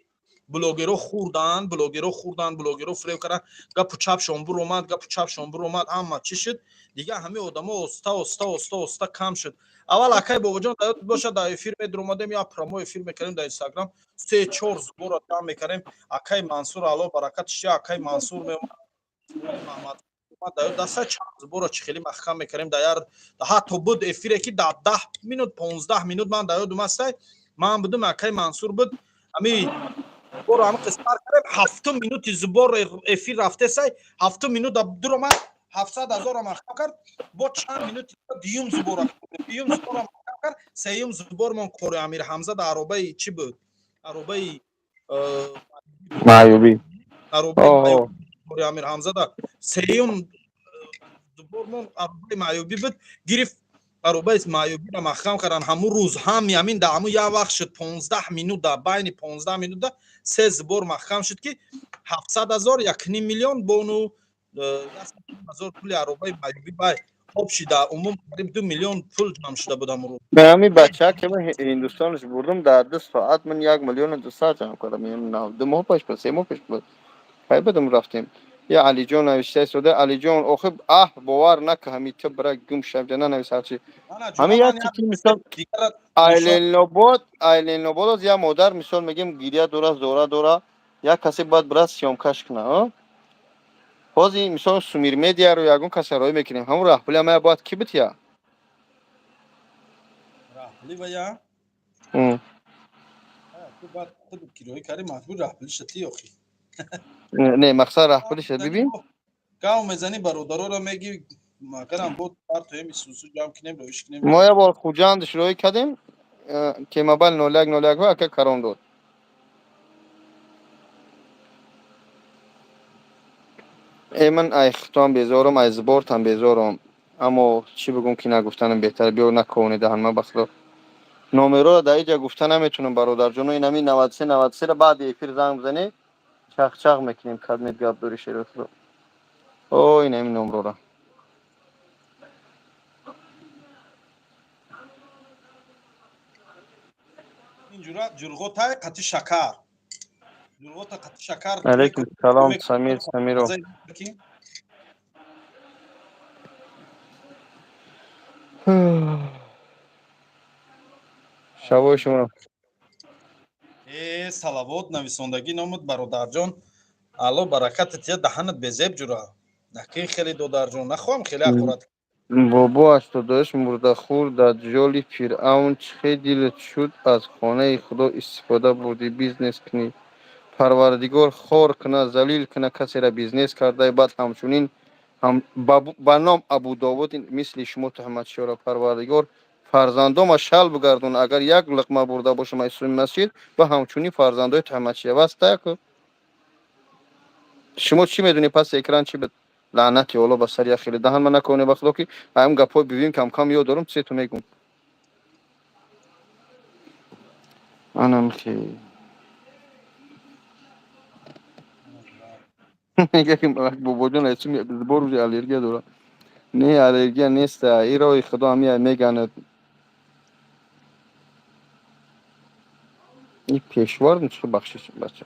блогеро хурдан блогеро фирев кардан гапу чапшон буромад гапу чапшон буромад ҳама чӣ шуд дига ҳамин одамо оста кам шуд аввал акай бобоҷон даёд бошад дар эфир медуромадем я промо эфир мекардем дар инстаграм 3-4 зубора ҷамъ мекардем акай мансур алло баракатиш я акай мансур меомад исмоил маҳмад даёд даста чанд зубора чӣ хеле махкам мекардем дар ҳатто буд эфире ки дар 10 минут 15 минут ман даёд умастай ман будум акай мансур буд ҳамин зуборо ҳамин қисмат кардем 7 минути зубор эфир рафтесай 7 минут дуромад 700,000 махкам кард бо чанд минути дуюм зубора махкам кард сеюм зубормон кори амир ҳамза дар аробаи чӣ буд аробаи معیوبی кори амир ҳамза дар сеюм зубормон аробаи маъюбӣ буд гирифт аробаи маъюбиро махкам кардан ҳамун рӯз ҳамин дар ҳамун як вақт шуд 15 минут дар байни 15 минута 3 зубор махкам шуд ки 700,000 1.5 миллион бону 100,000 пули аробаи маъюбӣ бай об шуда умум қариб 2 миллион пул ҷамъ шуда буд ҳамун рӯз به همین بچه که من هندوستانش بردم در 2 ساعت من 1,200,000 جمع کردم یعنی 2 ماه پیش بود 3 ماه پیش بود بدم رفتیم یا علی جان نوشته شده علی جان آخه باور نکه همین تو برای گم شب جنا نوشته هرچی همین یک چیزی مثال ایلین لوباد از یا مادر مثال میگیم گیریا دورا زورا یک کسی باید برای سیام کش کنه حاضی مثلا سمیر مدیا رو یکون کسرای میکنیم همون راه پلی ما باید کی بتیا راهلی بیا تو بعد خود کیلوی کاری مجبور راهلی شتی آخی نه مقصد راه پلی شد ببین گاو میزنی برادرا رو میگی مگرم بود بر تو همی سوسو جام کنیم رویش کنیم ما یه بار خوجاند شروع کردیم که موبایل نولگ ها که کرون داد ای من ای ختام بیزارم ای زبارت هم بیزارم اما چی بگم که نگفتنم بهتر بیا نکنه دهن ما بخدا نومرو در اینجا گفتن نمیتونم برادر جون این همین 93 رو بعد یه پیر زنگ بزنی چخ میکنیم خدمت گاب دوری شروع رو او این همین نمرو را اینجورا جرغوتای قطی شکر جرغوتا قطی شکر علیکم سلام میکنه سمیرو شبای شما салавот нависондагӣ номуд бародарҷон алло баракатат я даҳанат безеб ҷура накӣ хеле додарҷон нахоҳам хеле ақурат бобо 88 мурдахӯр дар ҷоли фиръавн чӣ дилат шуд аз хонаи худо истифода бурдӣ бизнес кунӣ парвардигор хор куна залил куна касеро бизнес карда баъд ҳамчунин ба ном абудовуд мисли шумо туҳматшора парвардигор фарзандома шал бигардон агар як луқма бурда бошам исои масҷид ва ҳамчунин фарзандои туҳматшия вастаку шумо чӣ медонед пас экран чӣ буд лаънати оло ба сари ахили даҳанма накунед ба худо ки ҳам гапҳои бивим камкам ёд дорам чизе ту мегум анам ки میگه که بابا جان اسم زبور روی الرژی داره نه الرژی نیست این راه خدا همی میگن این پیشوار چه بخشش بچه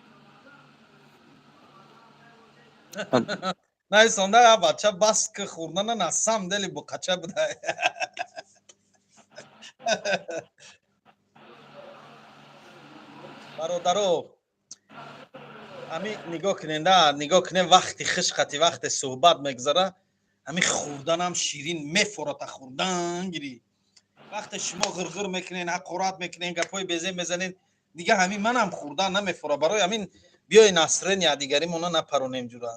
нависонда я бача бас ки хӯрдана насам дели буқача буда бародаро ҳами нигоҳ кунем вақти хишқати вақте суҳбат мегзара ҳами хӯрданам ширин мефурата хӯрдан гирӣ вақте шумо ғирғир мекунед ҳақорат мекунед гапҳои безе мезанед дига ҳамин манам хӯрдан намефура барои ҳамин биёи насрен ядигаримона напаронем ҷура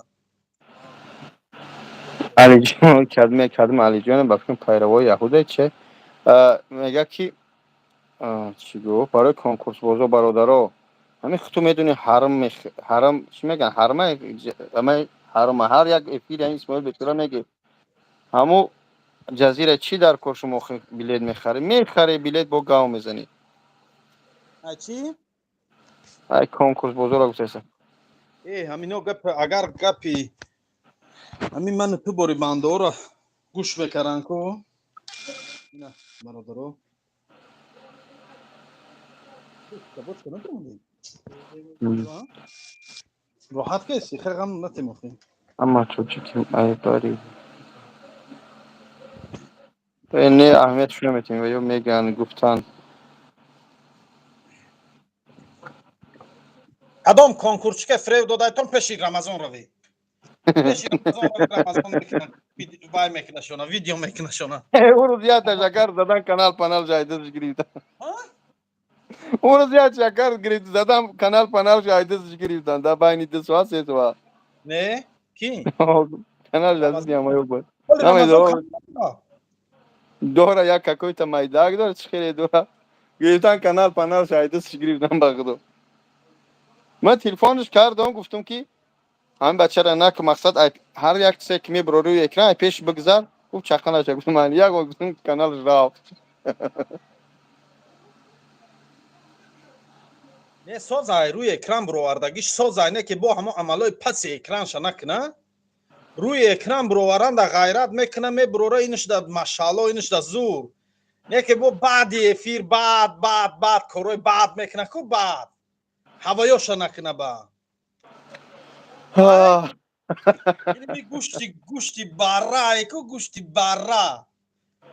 علی جان کدم علی جان بخشم پیروای یهوده چه میگه کی چی گفت برای کنکورس بازا برادرها همین تو میدونی حرم چی میگن حرمه همه حرم هر یک افیل این اسماعیل بطوره میگه همو جزیره چی در کار شما بلیت میخری بلیت با گاو میزنی چی ای کنکورس بازا را گفتیسه ҳамино гап агар гапи ҳамин ману ту бори бандаора гӯш мекаран ку ина бародаро роҳат кеси хегам натемохи اما چوچی ای داری نه اهمیتش نمیتونیم و یا میگن گفتن кадом конкурсчика фрев додайтон пеши рамазон равӣ пеши рамазон мекунад вай мекунашона видео мекунашона او رو زیاد شکر زدن کانال پانال جایدهش گرفتن او رو زیاد شکر گرفت زدم کانال پانال جایدهش گرفتن در بین 2 ساعت 3 ساعت не ки کانال جدید میام بود рамазон نمیدونم دوره یک какой-то майдак داره چه خیلی دوره گرفتن کانال پانال جایدهش گرفتن بخدا من تلفنش کردم گفتم که همین بچه را نک مقصد هر یک چیزی که میبره روی اکران پیش بگذار گفت چقدر گفتم من یک گفتم کانال رفت не созай рӯи экран бировардагиш созай не ки бо ҳамо амалои паси экранша накуна рӯи экран бироваранда ғайрат мекуна мебурора иниш да машалло иниш да зур не ки бо баъди эфир баъд корои баъд мекуна ку баъд ҳавоёша накуна ба илми гӯшти баррае ку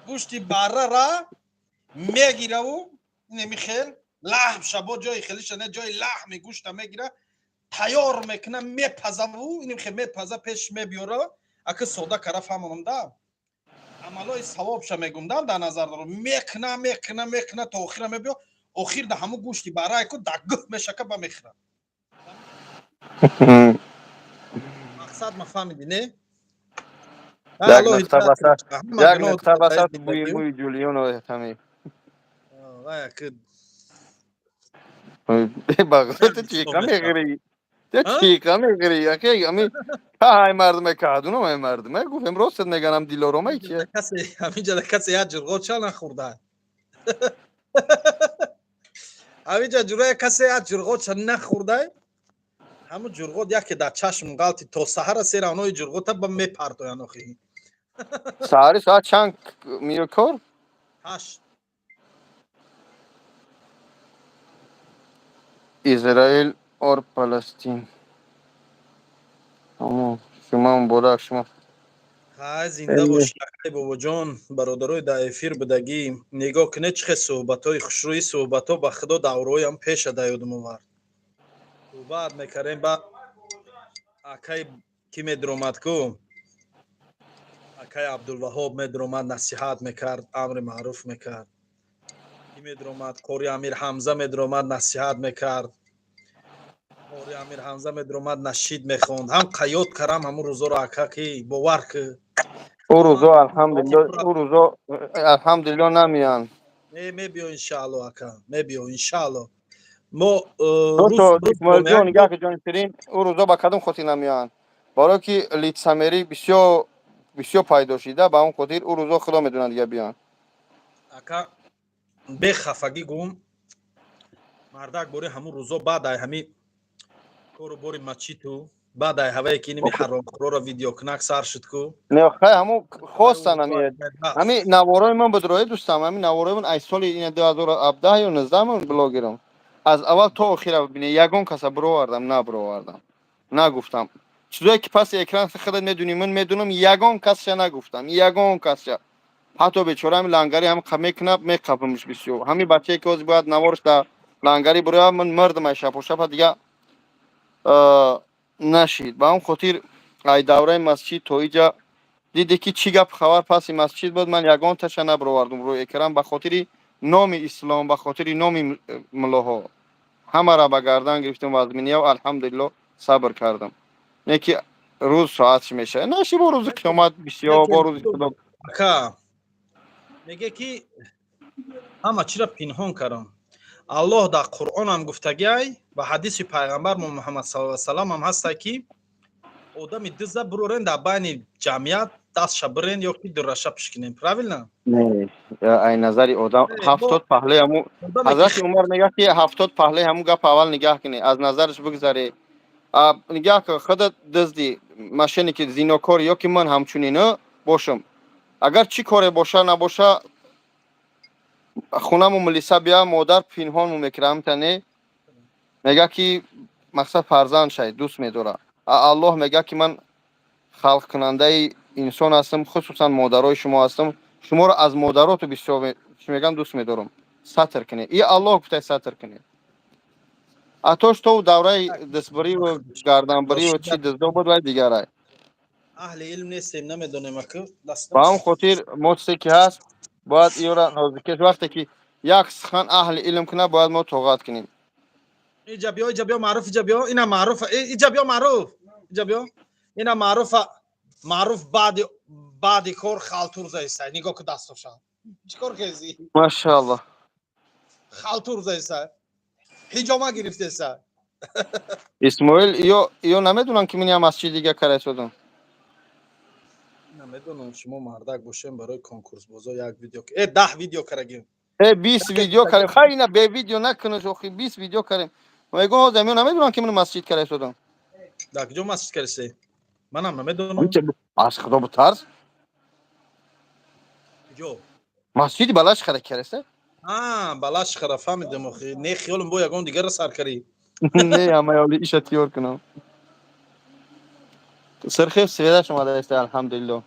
гӯшти баррара мегираву неми хел лаҳм шабо ҷои хелиша не ҷои лаҳми гӯшта мегира тайёр мекунам мепазаву иним хе мепаза пеш мебиёра ака сода кара фаҳмонамда амалои савобша мегумдам дар назар дорам мекна то охира мебиё охир да ҳамун гӯшти барае ку дагӯҳ мешака ба мехӯра мақсад ма фаҳмиди не یک نقطه وسط بوی موی جولیون و همین بغضت چیکا میگیری چیکا میگیری یکی همین های مردم کادونو های مردم گفتم راست میگم دیلارم چیه همینجا کسی یک جرقه چا نخورده همینجا جوره کسی یک جرقه چا نخورده همون جرقه یکی در چشم غلطی تا سحر سیر اونای جرقه تا با میپردوین آخی سحری ساعت چند میو کار 8 اسرائیل اور فلسطین شما بودا شما های زنده باش بابا جان برادرای در افیر بدگی نگاه کنه چه صحبتای خوشرویی صحبتا با خدا دورای هم پیش ده یادم آورد صحبت میکردیم با اکای کی میدرومد کو اکای عبدالوهاب میدرومد نصیحت میکرد امر معروف میکرد کی میدرومد قاری امیر حمزه میدرومد نصیحت میکرد قاری امیر حمزه میدرومد نشید میخوند هم قیاد کردم همون روزا رو اکا کی باور که او روزا الحمدلله نمیان میبیو انشاءالله اکا میبیو انشاءالله ما تو اسماعیل جان نگاه که جان شیرین او روزا با کدوم خاطر نمیان برای که لیت سمری بسیار پیدا شده با اون خاطر او روزا خدا میدونه دیگه بیان اکا به خفگی گم مردک بوری همون روزا بعد همین کورو بوری مچی تو بعد هوایی که اینمی حرام خورو را ویدیو کنک سر شد کو نه خیلی همون خواستن همین نوارای من بدرای دوستم همین نوارای من ای سال این 2017 یا 19 من بلاگرم از اول تا آخر ببینی یگان کسا برو آوردم نه برو آوردم نگفتم چیزایی که پس اکران خودت میدونی من میدونم یگان کسش نگفتم یگان کسش حتی بیچاره همین لنگری هم میکنم میقپمش بسیار همین بچه که از باید نوارش در لنگری برو من مردم شب و شب دیگه نشید با اون خاطر ای دوره مسجد تو اینجا دیدی که چی گپ خبر پس مسجد بود من یگان تش نبروردم رو اکرام به خاطر نام اسلام به خاطر نام ملاها همه را به گردن گرفتم و از منیا و الحمدلله صبر کردم نه که روز ساعتش میشه نشی با روز قیامت بسیار با روز خدا اکا میگه که همه چی را پنهان کردم الله در قرآن هم گفتگی و حدیث پیغمبر محمد صلی الله علیه و سلم هم هست که آدم دزده برورن در بین جمعیت دست برین یا که درشه پشکنین правильно نه ای نظری آدم 70 پهله همو حضرت عمر میگه که 70 پهله همو گپ اول نگاه کنی از نظرش بگذاری نگاه که خودت دزدی ماشینی که زیناکار یا که من همچنینه باشم اگر چی کاری باشه نباشه خونم ملیسا بیا مادر پنهان میکرم تنه میگه که مقصد فرزند شد دوست میداره الله میگه که من خلق کننده انسان هستم خصوصا مادرای شما هستم شما رو از مادرات بسیار میگم دوست میدارم ستر کنه این الله گفته ستر کنه اتوش تو دوره دستبری و گردنبری و چی دزدو بود و دیگره اهل علم نیستیم نمیدونیم که با هم خاطر موسی که هست باید ایورا نازکش وقتی که یک سخن اهل علم کنه باید ما توقعات کنیم اینجا بیا معروف اینجا بیا اینا معروف اینجا بیا معروف اینجا بیا اینا معروف بعد کار خالتور زایسته نگاه که دستش چیکار کردی ماشاءالله خالتور زایسته حجامه گرفته سه اسماعیل یا نمیدونن که من مسجد دیگه کار شدم نمیدونم شما مردک باشین برای کنکورس بازا یک ویدیو 10 ویدیو کردیم 20 ویدیو کردیم خیلی نه به ویدیو نکنه شوخی 20 ویدیو کردیم میگم زمین نمیدونن که من مسجد کار شدم در کجا مسجد کردی منم نمیدونم از خدا بترس جو مسجد بلاش خرید کرده بلاش خرا فهمیدم اخی نه خیالم بو یگون دیگه را سر کردی نه اما یالی ایش تیار کنم سرخیف سویده شما داشته الحمدلله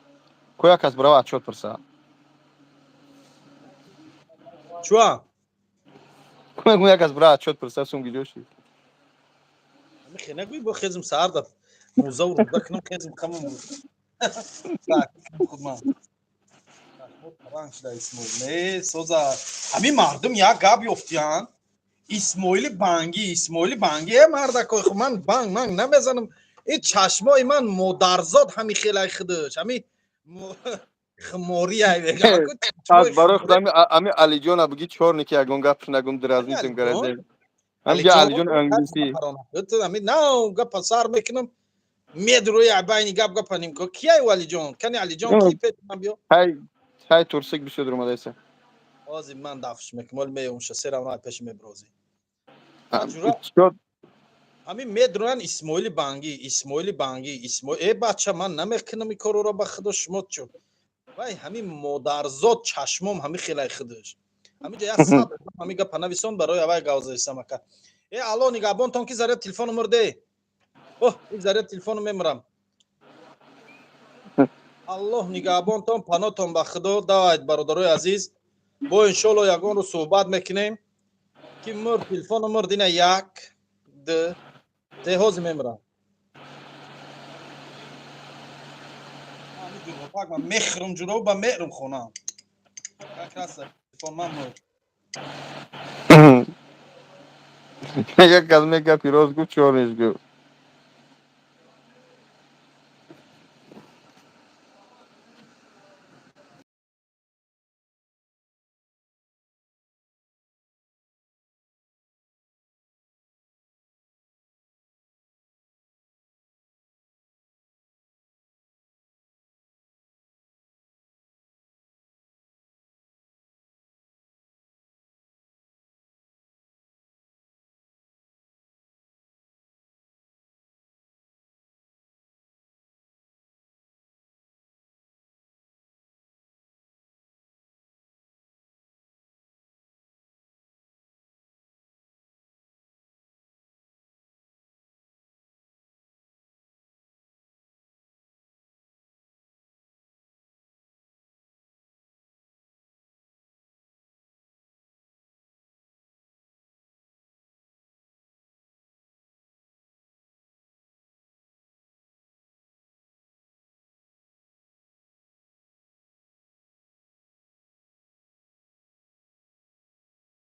کویا کس برای اچوت پرسا چوا کویا کس برای اچوت پرسا سون گیلوشی میخینه گوی با خیزم سهر داد موزه و رودا کنم خیزم خمم بود так خود من раньше да исмоил соза ҳамин мардум як гап ёфтиян исмоили банги мардакой ху ман банг манг намезанам ин чашмои ман модарзод ҳами хелай хидаш ҳами хмори аз барои худ ами алиҷон абги чорни ки ягон гапш нагум дразнитим гараде ҳамги алиҷон англиси ҳами на гапа сар мекунам медрӯи байни гап гапаним ко кияй алиҷон кани алиҷон ки пешам биё ҳай турсик бисёр омадаиса озим ман дафш мекмол меумша серам ра пеш мебрози ҳамин медронан исмоили банги бача ман намекунам ин корро ба худо шумо чо вай ҳамин модарзод чашмом ҳами хелай худаш ҳамиҷа як сад ҳами гапа нависон барои авай гавзаисамака алло нигаҳбонтон ки заряд телефону мурде ин заряд телефону мемурам аллоҳ нигаҳбонтон панотон ба худо давайд бародарои азиз бо иншоалло ягон рӯз суҳбат мекунем ки мурд телефону мурд ина як ду те ҳозир мемурам мехрум ҷуро ба мерум хонам какраса телефон ман мурд як аз мегапи рост гуфт чорниш гуфт